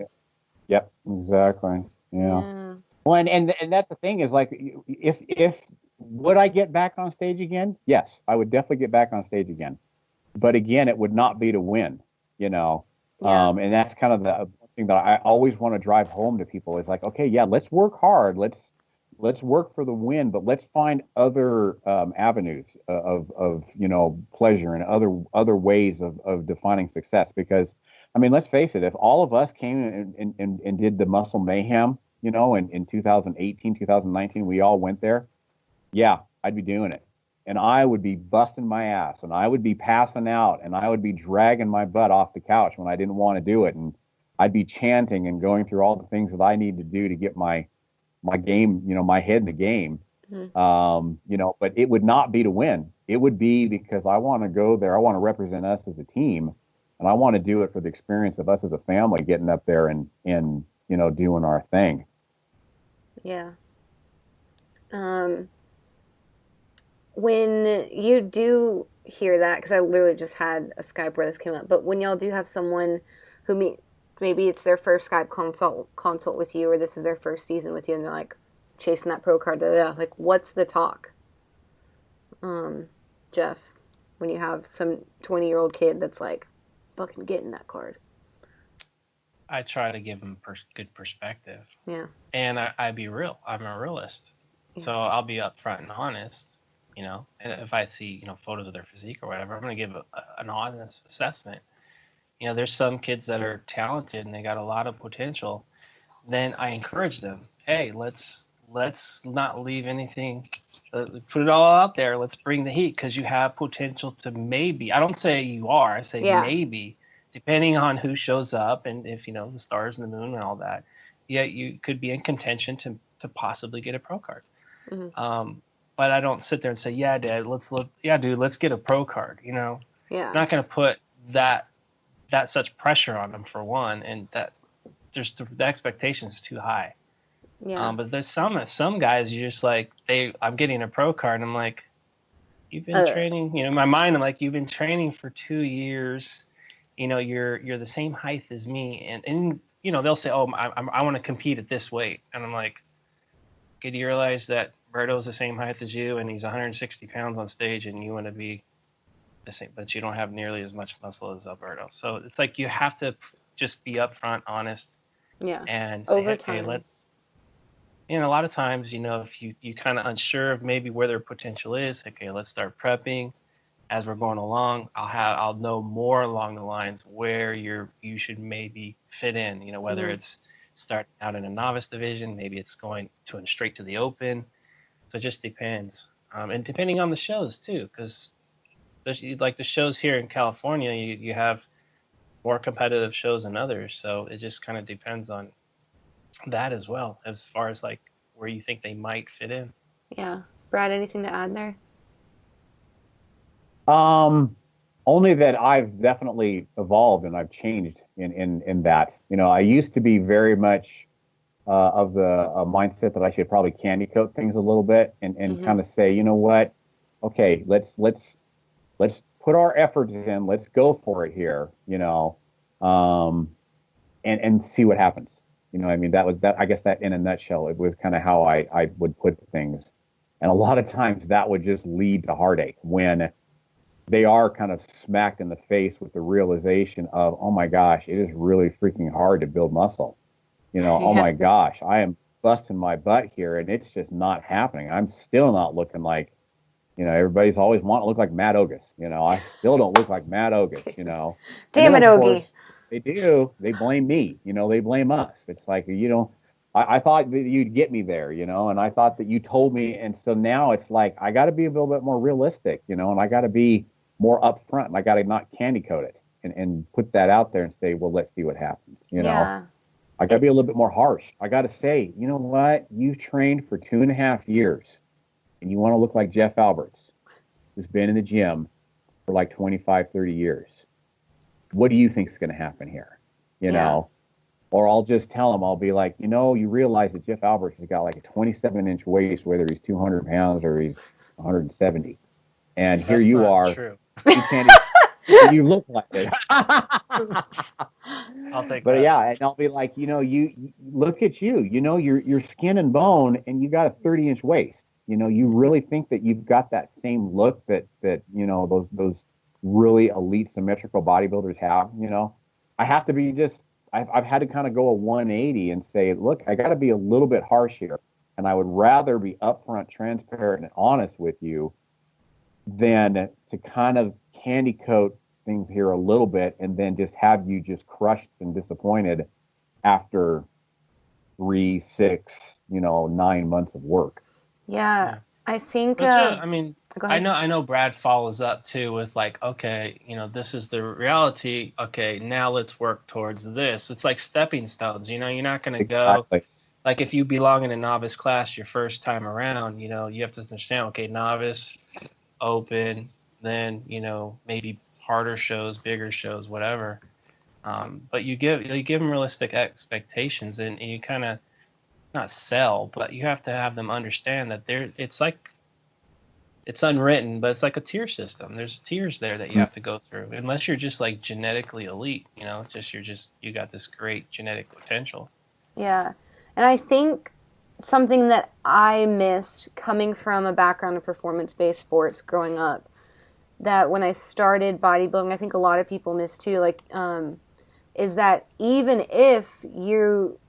Yep. Exactly. Yeah. Well, and that's the thing is like, if would I get back on stage again? Yes, I would definitely get back on stage again. But again, it would not be to win, and that's kind of the thing that I always want to drive home to people is like, okay, yeah, let's work hard. Let's work for the win, but let's find other avenues of pleasure and other ways of defining success. Because, I mean, let's face it, if all of us came and did the Muscle Mayhem, in 2018, 2019, we all went there, yeah, I'd be doing it. And I would be busting my ass, and I would be passing out, and I would be dragging my butt off the couch when I didn't want to do it. And I'd be chanting and going through all the things that I need to do to get my game, my head in the game. But it would not be to win. It would be because I want to go there. I want to represent us as a team, and I want to do it for the experience of us as a family getting up there and doing our thing. Yeah. When you do hear that, because I literally just had a Skype where this came up, but when y'all do have someone who maybe it's their first Skype consult with you, or this is their first season with you, and they're like chasing that pro card, like what's the talk? Jeff, when you have some 20-year-old kid that's like fucking getting that card. I try to give them good perspective. Yeah. And I be real. I'm a realist. Yeah. So I'll be upfront and honest. And if I see, photos of their physique or whatever, I'm going to give an honest assessment. There's some kids that are talented and they got a lot of potential. Then I encourage them. Hey, let's not leave anything. Put it all out there. Let's bring the heat because you have potential to maybe. I don't say you are. I say maybe, depending on who shows up and if the stars and the moon and all that. Yeah, you could be in contention to possibly get a pro card. Mm-hmm. But I don't sit there and say, yeah, Dad, let's get a pro card. I'm not going to put that such pressure on them for one, and that the expectation is too high. Yeah. But there's some guys you're just like I'm getting a pro card, and I'm like, you've been training. In my mind, I'm like, you've been training for 2 years. You're the same height as me, and they'll say, oh, I want to compete at this weight, and I'm like, okay, do you realize that Berto's the same height as you, and he's 160 pounds on stage, and you want to be the same, but you don't have nearly as much muscle as Alberto. So it's like you have to just be upfront, honest, and say, over time. Okay, let's. A lot of times, if you kind of unsure of maybe where their potential is, okay, let's start prepping. As we're going along, I'll know more along the lines where you should maybe fit in. Whether it's starting out in a novice division, maybe it's going straight to the open. So it just depends. And depending on the shows, too, because like the shows here in California, you have more competitive shows than others. So it just kind of depends on that as well, as far as like where you think they might fit in. Yeah. Brad, anything to add there? Only that I've definitely evolved and I've changed in that. I used to be very much of the mindset that I should probably candy coat things a little bit and kind of say, you know what, okay, let's put our efforts in, let's go for it here, and see what happens. You know, I mean, that was that. I guess that in a nutshell, it was kind of how I would put things. And a lot of times that would just lead to heartache when they are kind of smacked in the face with the realization of, oh my gosh, it is really freaking hard to build muscle. You know, oh Yeah. my gosh, I am busting my butt here and it's just not happening. I'm still not looking like, you know, everybody's always wanting to look like Matt Ogus. You know, I still don't look like Matt Ogus, you know. And then Damn it, of course Ogie. they do, they blame me, you know, they blame us. It's like, you know, I thought that you'd get me there, you know, and I thought that you told me. And so now it's like, I got to be a little bit more realistic, you know, and I got to be more upfront. And I got to not candy coat it and put that out there and say, well, let's see what happens, you know. Yeah. I got to be a little bit more harsh. I got to say, you know what? You've trained for 2.5 years and you want to look like Jeff Alberts, who's been in the gym for like 25, 30 years. What do you think is going to happen here? You know, or I'll just tell him, I'll be like, you know, you realize that Jeff Alberts has got like a 27-inch waist, whether he's 200 pounds or he's 170. And here That's you not are. true. You can't even, you look like it. I'll take But that. yeah, and I'll be like, you know, you look at you, you know, you're skin and bone and you got a 30-inch waist. You know, you really think that you've got that same look that you know, those really elite symmetrical bodybuilders have, you know. I have to be just I've had to kind of go a 180 and say, look, I got to be a little bit harsh here. And I would rather be upfront, transparent, and honest with you than to kind of candy coat things here a little bit and then just have you just crushed and disappointed after 3, 6, you know, 9 months of work. Yeah. I think But yeah, I mean, go ahead. I know Brad follows up too with like, okay, you know, this is the reality. Okay, now let's work towards this. It's like stepping stones. You know, you're not going to go Exactly. like if you belong in a novice class your first time around. You know, you have to understand. Okay, novice, open, then you know maybe harder shows, bigger shows, whatever. But you give them realistic expectations, and you kind of not sell, but you have to have them understand that it's like it's unwritten, but it's like a tier system. There's tiers there that you have to go through. Unless you're just like genetically elite, you know, you got this great genetic potential. Yeah. And I think something that I missed coming from a background of performance-based sports growing up, that when I started bodybuilding, I think a lot of people miss too, like, is that even if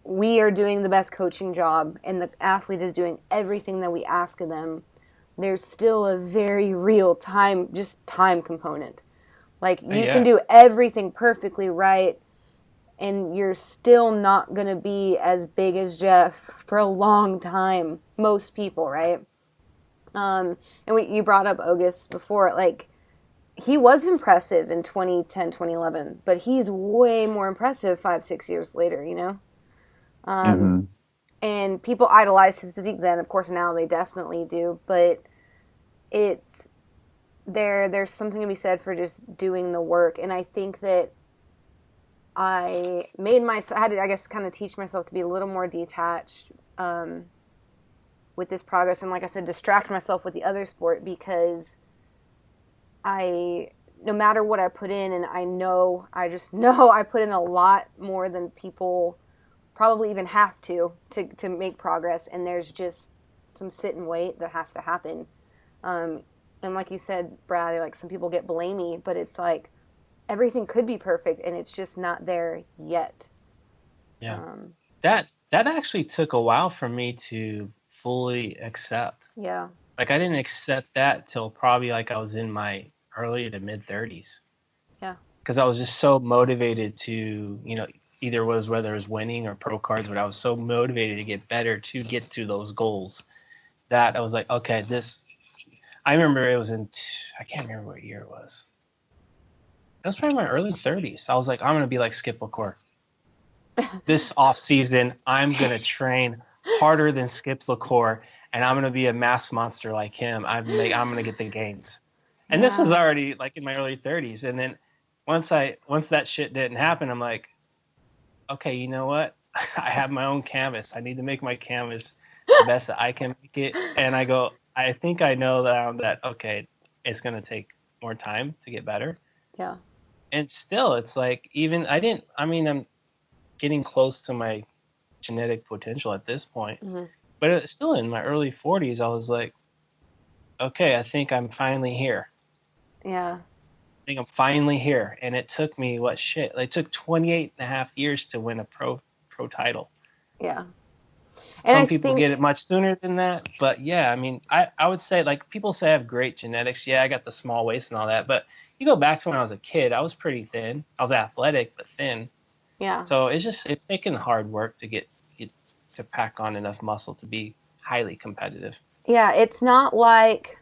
we are doing the best coaching job and the athlete is doing everything that we ask of them, there's still a very real time component. Like, you can do everything perfectly right, and you're still not going to be as big as Jeff for a long time. Most people, right? And you brought up Ogus before. Like, he was impressive in 2010, 2011, but he's way more impressive 5, 6 years later, you know? And people idolized his physique then. Of course, now they definitely do. But there's something to be said for just doing the work. And I think that I had to, I guess, kind of teach myself to be a little more detached with this progress. And like I said, distract myself with the other sport, because no matter what I put in, and I just know I put in a lot more than people probably even have to make progress. And there's just some sit and wait that has to happen. And like you said, Brad, like, some people get blamey, but it's like everything could be perfect and it's just not there yet. Yeah. That actually took a while for me to fully accept. Yeah. Like, I didn't accept that till probably like I was in my early to mid 30s. Yeah. Because I was just so motivated to, you know, whether it was winning or pro cards, but I was so motivated to get better, to get to those goals, that I was like, okay, I remember it was I can't remember what year it was. It was probably my early 30s. I was like, I'm going to be like Skip LaCour. This off season, I'm going to train harder than Skip LaCour, and I'm going to be a mass monster like him. I'm going to get the gains. And this was already like in my early 30s. And then once that shit didn't happen, I'm like, okay, you know what? I have my own canvas. I need to make my canvas the best that I can make it. And I think I know that okay, it's going to take more time to get better. Yeah. And still, it's like, I'm getting close to my genetic potential at this point. Mm-hmm. But still in my early 40s, I was like, okay, I think I'm finally here. Yeah. I think I'm finally here. And it took me, it took 28 and a half years to win a pro title. Yeah. And Some people get it much sooner than that. But yeah, I mean, I would say, like, people say I have great genetics. Yeah, I got the small waist and all that. But you go back to when I was a kid, I was pretty thin. I was athletic, but thin. Yeah. So it's taken hard work to get to pack on enough muscle to be highly competitive. Yeah, it's not like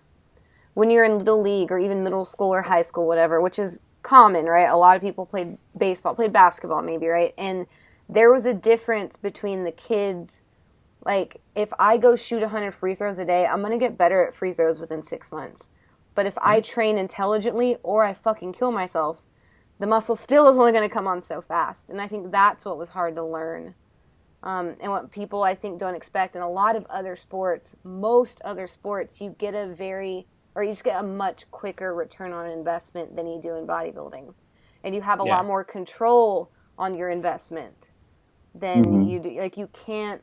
when you're in little league or even middle school or high school, whatever, which is common, right? A lot of people played baseball, played basketball maybe, right? And there was a difference between the kids. Like, if I go shoot 100 free throws a day, I'm going to get better at free throws within 6 months. But if I train intelligently or I fucking kill myself, the muscle still is only going to come on so fast. And I think that's what was hard to learn. And what people, I think, don't expect. In a lot of other sports, most other sports, you get you just get a much quicker return on investment than you do in bodybuilding. And you have a lot more control on your investment than you do. Like, you can't,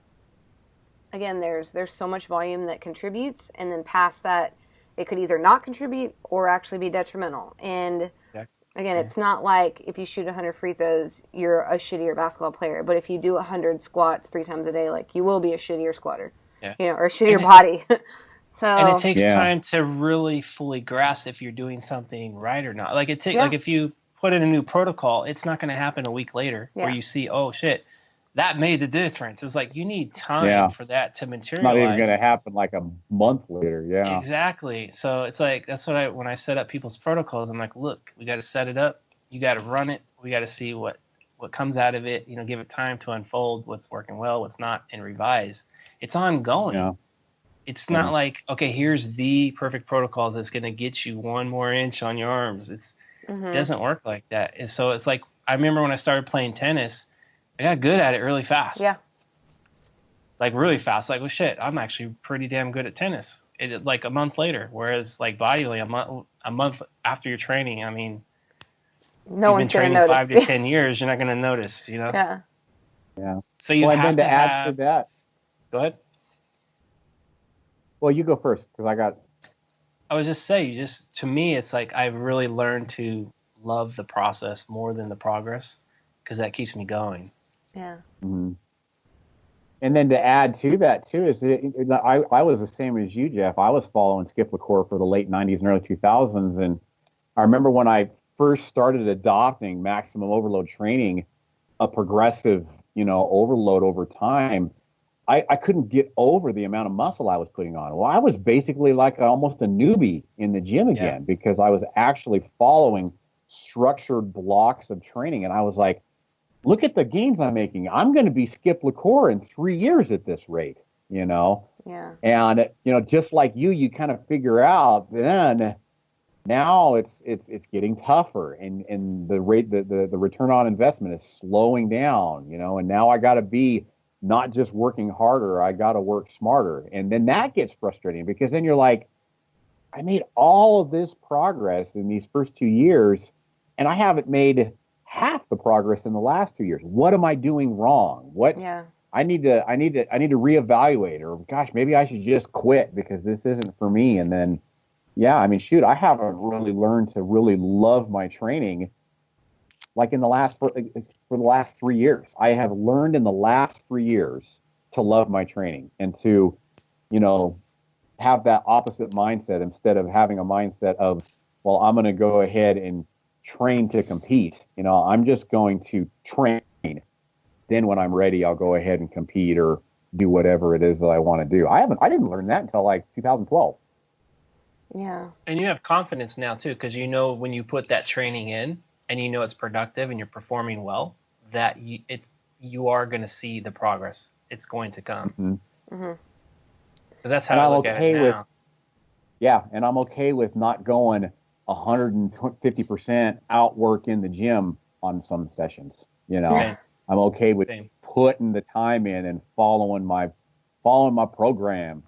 again, there's so much volume that contributes, and then past that, it could either not contribute or actually be detrimental. And again, it's not like if you shoot 100 free throws, you're a shittier basketball player. But if you do 100 squats 3 times a day, like, you will be a shittier squatter, or a shittier body. And it takes time to really fully grasp if you're doing something right or not. Like, like, if you put in a new protocol, it's not going to happen a week later where you see, oh shit, that made the difference. It's like, you need time for that to materialize. Not even going to happen like a month later. Yeah, exactly. So it's like, that's what when I set up people's protocols, I'm like, look, we got to set it up. You got to run it. We got to see what comes out of it. Give it time to unfold, what's working well, what's not, and revise. It's ongoing. Yeah. It's not like, okay, here's the perfect protocol that's going to get you 1 more inch on your arms. It doesn't work like that. And so it's like, I remember when I started playing tennis, I got good at it really fast. Yeah. Like, really fast. Like, well, shit, I'm actually pretty damn good at tennis. Like a month later. Whereas, like, bodybuilding, a month after your training, I mean, no one's going to notice. 5 to 10 years, you're not going to notice, Yeah. So you have to add to that. Go ahead. Well, you go first, because I was just saying, to me, it's like I've really learned to love the process more than the progress, because that keeps me going. Yeah. Mm-hmm. And then to add to that too is I was the same as you, Jeff. I was following Skip LaCour for the late 90s and early 2000s, and I remember when I first started adopting maximum overload training, a progressive, overload over time. I couldn't get over the amount of muscle I was putting on. Well, I was basically like almost a newbie in the gym again, because I was actually following structured blocks of training, and I was like, look at the gains I'm making. I'm going to be Skip LaCour in 3 years at this rate, Yeah. And, just like you kind of figure out then now it's getting tougher, and the rate, the return on investment is slowing down, and now I got to be not just working harder, I got to work smarter. And then that gets frustrating, because then you're like, I made all of this progress in these first 2 years, and I haven't made half the progress in the last 2 years. What am I doing wrong? I need to reevaluate, or gosh, maybe I should just quit because this isn't for me. And then, I haven't really learned to really love my training like in the last, for the last 3 years. I have learned in the last 3 years to love my training and to, have that opposite mindset, instead of having a mindset of, well, I'm going to go ahead and train to compete. I'm just going to train. Then when I'm ready, I'll go ahead and compete or do whatever it is that I want to do. I didn't learn that until like 2012. Yeah. And you have confidence now too, because when you put that training in and it's productive and you're performing well, that you are going to see the progress. It's going to come. Mm-hmm. Mm-hmm. So that's how I look at it now. And I'm okay with not going 150% outwork in the gym on some sessions. I'm okay with putting the time in and following my program.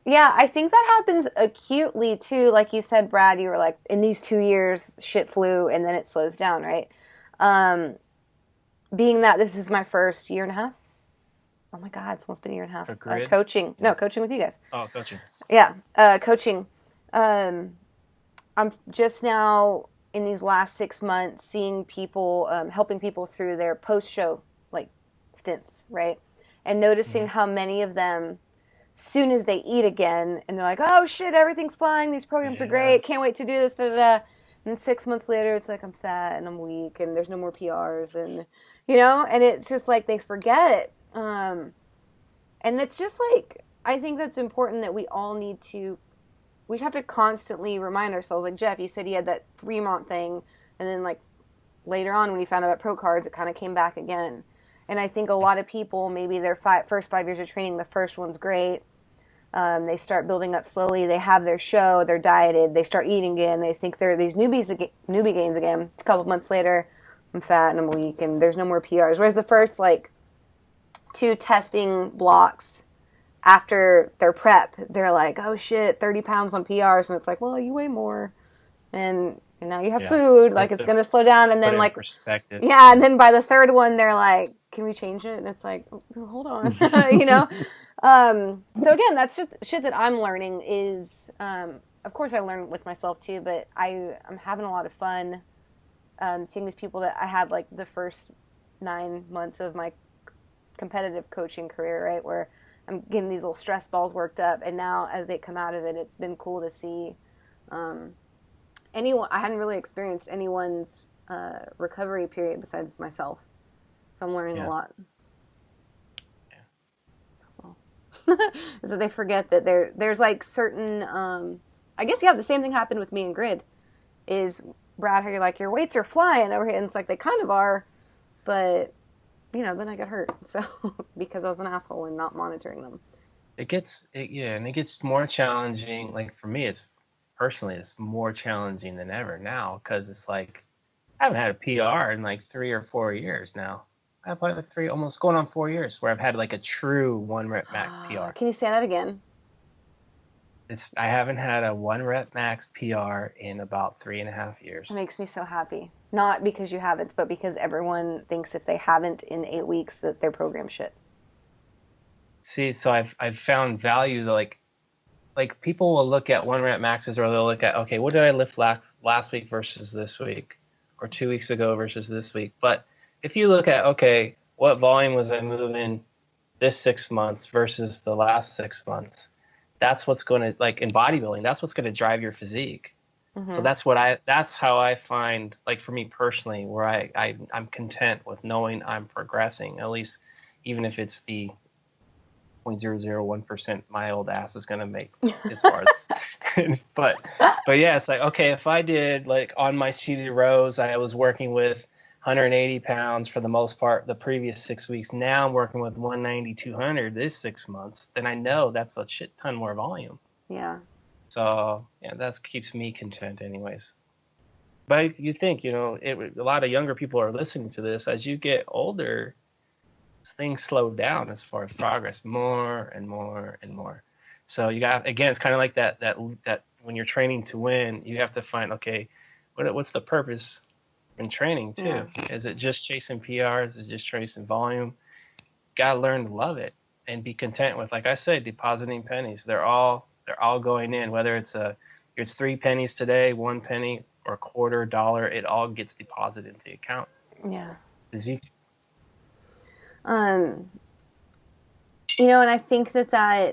Yeah, I think that happens acutely too. Like you said, Brad, you were like, in these 2 years, shit flew, and then it slows down, right? being that this is my first year and a half. Oh my God, it's almost been a year and a half. Coaching. No, coaching with you guys. Oh, coaching. Yeah, coaching. I'm just now in these last 6 months seeing people, helping people through their post-show like stints, right? And noticing how many of them, soon as they eat again, and they're like, oh shit, everything's flying, these programs are great, can't wait to do this, da da da. And then 6 months later, it's like, I'm fat and I'm weak and there's no more PRs and, and it's just like they forget. And it's just like, I think that's important that we have to constantly remind ourselves. Like Jeff, you said he had that Fremont thing, and then like later on when he found out about pro cards, it kind of came back again. And I think a lot of people, maybe their first 5 years of training, the first one's great. They start building up slowly. They have their show. They're dieted. They start eating again. They think they're these newbie gains again. A couple months later, I'm fat and I'm weak and there's no more PRs. Whereas the first like 2 testing blocks after their prep, they're like, oh shit, 30 pounds on PRs. And it's like, well, you weigh more. And now you have food. Like it's going to slow down. And then like, perspective. Yeah. And then by the third one, they're like, can we change it? And it's like, oh, hold on, So again, that's just shit that I'm learning is, of course I learn with myself too, but I'm having a lot of fun, seeing these people that I had like the first 9 months of my competitive coaching career, right? Where I'm getting these little stress balls worked up. And now as they come out of it, it's been cool to see, I hadn't really experienced anyone's, recovery period besides myself. So I'm learning a lot. Is that they forget that there's like certain, I guess, the same thing happened with me and Grid. Is, Brad, how you're like, your weights are flying over here. And it's like, they kind of are, but, then I got hurt. So, because I was an asshole and not monitoring them. And it gets more challenging. Like for me, it's more challenging than ever now. Cause it's like, I haven't had a PR in like 3 or 4 years now. I've had like 3, almost going on 4 years where I've had like a true 1 rep max PR. Can you say that again? I haven't had a 1 rep max PR in about 3.5 years. It makes me so happy. Not because you haven't, but because everyone thinks if they haven't in 8 weeks that their program shit. See, so I've found value to like people will look at 1 rep maxes, or they'll look at, okay, what did I lift last week versus this week, or 2 weeks ago versus this week. But if you look at, okay, what volume was I moving this 6 months versus the last 6 months, that's what's going to, like in bodybuilding, that's what's going to drive your physique. Mm-hmm. So that's how I find, like for me personally, where I'm content with knowing I'm progressing, at least even if it's the 0.001% my old ass is going to make as far as, but yeah, it's like, okay, if I did like on my seated rows, I was working with 180 pounds for the most part the previous 6 weeks. Now I'm working with 190, 200 this 6 months. Then I know that's a shit ton more volume. Yeah. So yeah, that keeps me content anyways. But you think, a lot of younger people are listening to this. As you get older, things slow down as far as progress, more and more and more. So you got, again, it's kind of like that when you're training to win, you have to find, okay, what's the purpose in training too? Yeah. Is it just chasing PRs? Is it just chasing volume? Gotta learn to love it and be content with, like I said, depositing pennies. They're all going in, whether it's 3 pennies today, 1 penny, or $0.25, it all gets deposited into the account. Yeah. It's easy. And I think that's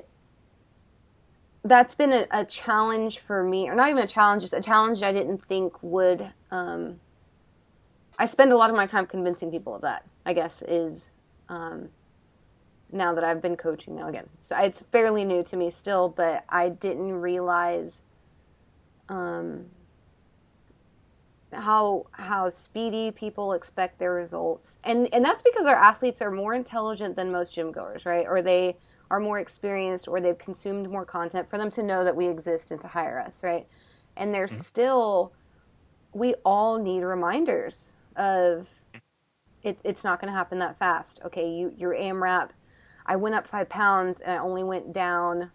been a challenge for me, or not even a challenge, just a challenge I didn't think would, I spend a lot of my time convincing people of that, I guess, is, now that I've been coaching now again. So it's fairly new to me still, but I didn't realize, how speedy people expect their results. And that's because our athletes are more intelligent than most gym goers, right? Or they are more experienced, or they've consumed more content for them to know that we exist and to hire us, right? And there's still, we all need reminders of it's not going to happen that fast. Okay, your AMRAP, I went up 5 pounds and I only went down,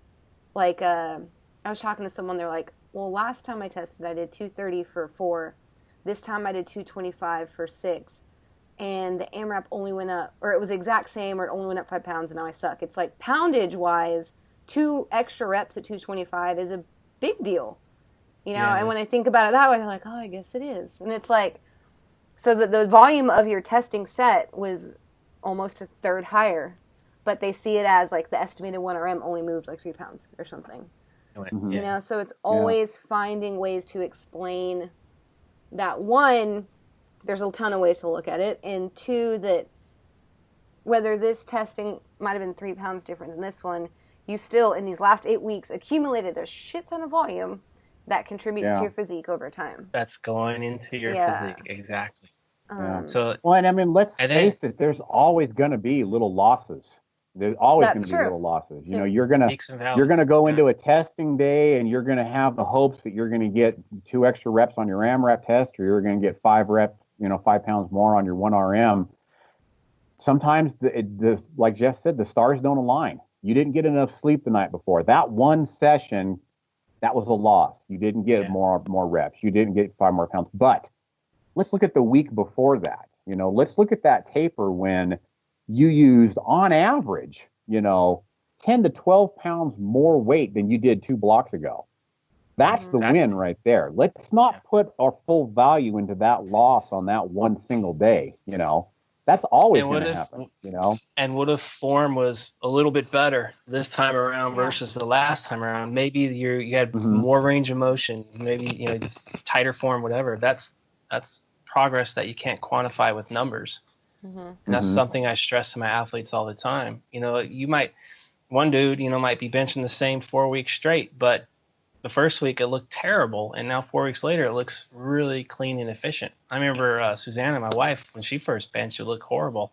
like, I was talking to someone, they're like, well, last time I tested, I did 230 for 4. This time I did 225 for 6. and the AMRAP only went up, or it was the exact same, or it only went up 5 pounds, and now I suck. It's like poundage wise, 2 extra reps at 225 is a big deal, you know. Yeah, and when I think about it that way, I'm like, oh, I guess it is. And it's like, so the volume of your testing set was almost a third higher, but they see it as like the estimated 1RM only moved like 3 pounds or something. Mm-hmm. You know, so it's always finding ways to explain that, one, there's a ton of ways to look at it, and two, that whether this testing might have been 3 pounds different than this one, you still, in these last 8 weeks, accumulated a shit ton of volume that contributes to your physique over time. That's going into your physique, exactly. So, well, and I mean, let's face it, there's always going to be little losses. There's always going to be little losses. You know, you're gonna go into a testing day and you're gonna have the hopes that you're gonna get 2 extra reps on your AMRAP test, or you're gonna get 5 reps, 5 pounds more on your 1RM. Sometimes, like Jeff said, the stars don't align. You didn't get enough sleep the night before. That one session, that was a loss. You didn't get more reps. You didn't get 5 more pounds. But let's look at the week before that. Let's look at that taper when you used, on average, 10 to 12 pounds more weight than you did 2 blocks ago. That's the win right there. Let's not put our full value into that loss on that one single day. That's always going to happen. And what if form was a little bit better this time around versus the last time around? Maybe you had more range of motion, maybe tighter form, whatever. That's progress that you can't quantify with numbers. And that's something I stress to my athletes all the time. One dude might be benching the same 4 weeks straight, but the first week it looked terrible, and now 4 weeks later it looks really clean and efficient. I remember Susanna, my wife, when she first benched, it looked horrible,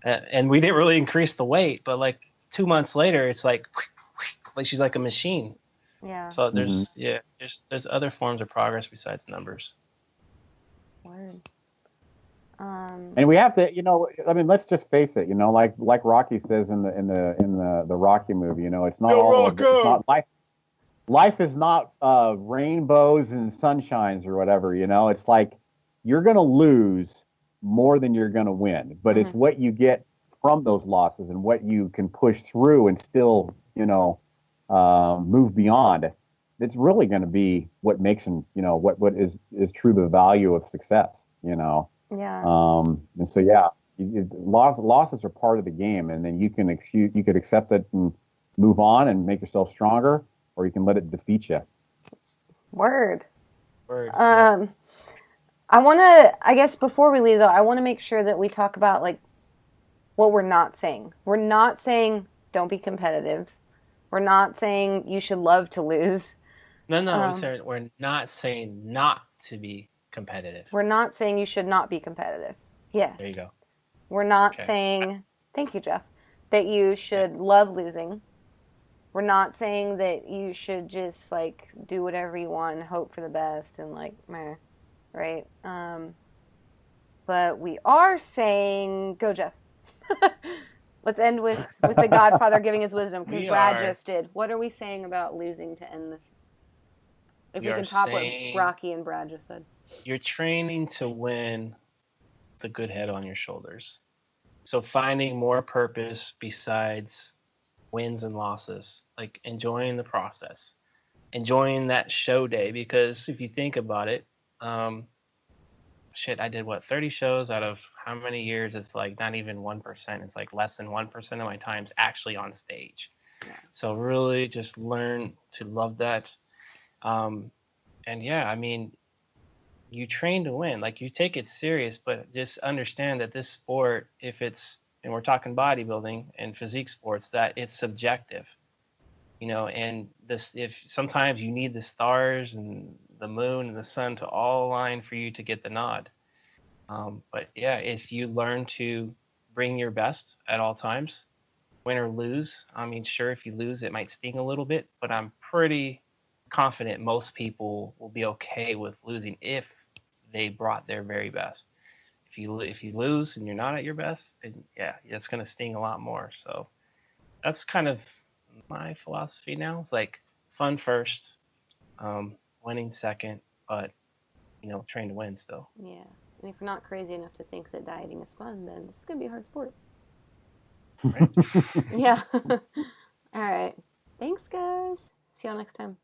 and we didn't really increase the weight, but like 2 months later, it's like she's like a machine. Yeah. So there's other forms of progress besides numbers. Word. And we have to, I mean, let's just face it, like Rocky says in the Rocky movie, it's not it's not life. Life is not rainbows and sunshines or whatever, It's like you're going to lose more than you're going to win, but it's what you get from those losses and what you can push through and still, move beyond. It's really going to be what makes them, what is true the value of success, Yeah. And so, losses are part of the game, and then you could accept it and move on and make yourself stronger, or you can let it defeat you. Word. I want to, I guess before we leave though, I want to make sure that we talk about like what we're not saying. We're not saying don't be competitive. We're not saying you should love to lose. No, we're not saying not to be competitive. We're not saying you should not be competitive. Yeah. There you go. We're not saying, thank you, Jeff, that you should love losing. We're not saying that you should just like do whatever you want and hope for the best and like meh, right? But we are saying, go Jeff. Let's end with the Godfather giving his wisdom, because Brad just did. What are we saying about losing to end this? If we can top what Rocky and Brad just said. You're training to win the good head on your shoulders. So finding more purpose besides wins and losses, like enjoying the process, enjoying that show day, because if you think about it, I did 30 shows out of how many years? It's like not even 1%. It's like less than 1% of my time's actually on stage. So really just learn to love that. You train to win, like you take it serious, but just understand that this sport, and we're talking bodybuilding and physique sports, that it's subjective, and if sometimes you need the stars and the moon and the sun to all align for you to get the nod. But if you learn to bring your best at all times, win or lose, sure, if you lose, it might sting a little bit, but I'm pretty confident most people will be okay with losing if they brought their very best. If you lose and you're not at your best, then it's going to sting a lot more. So that's kind of my philosophy now. It's like fun first, winning second, but train to win still. Yeah. And if you're not crazy enough to think that dieting is fun, then this is going to be a hard sport. Right? Yeah. All right. Thanks, guys. See y'all next time.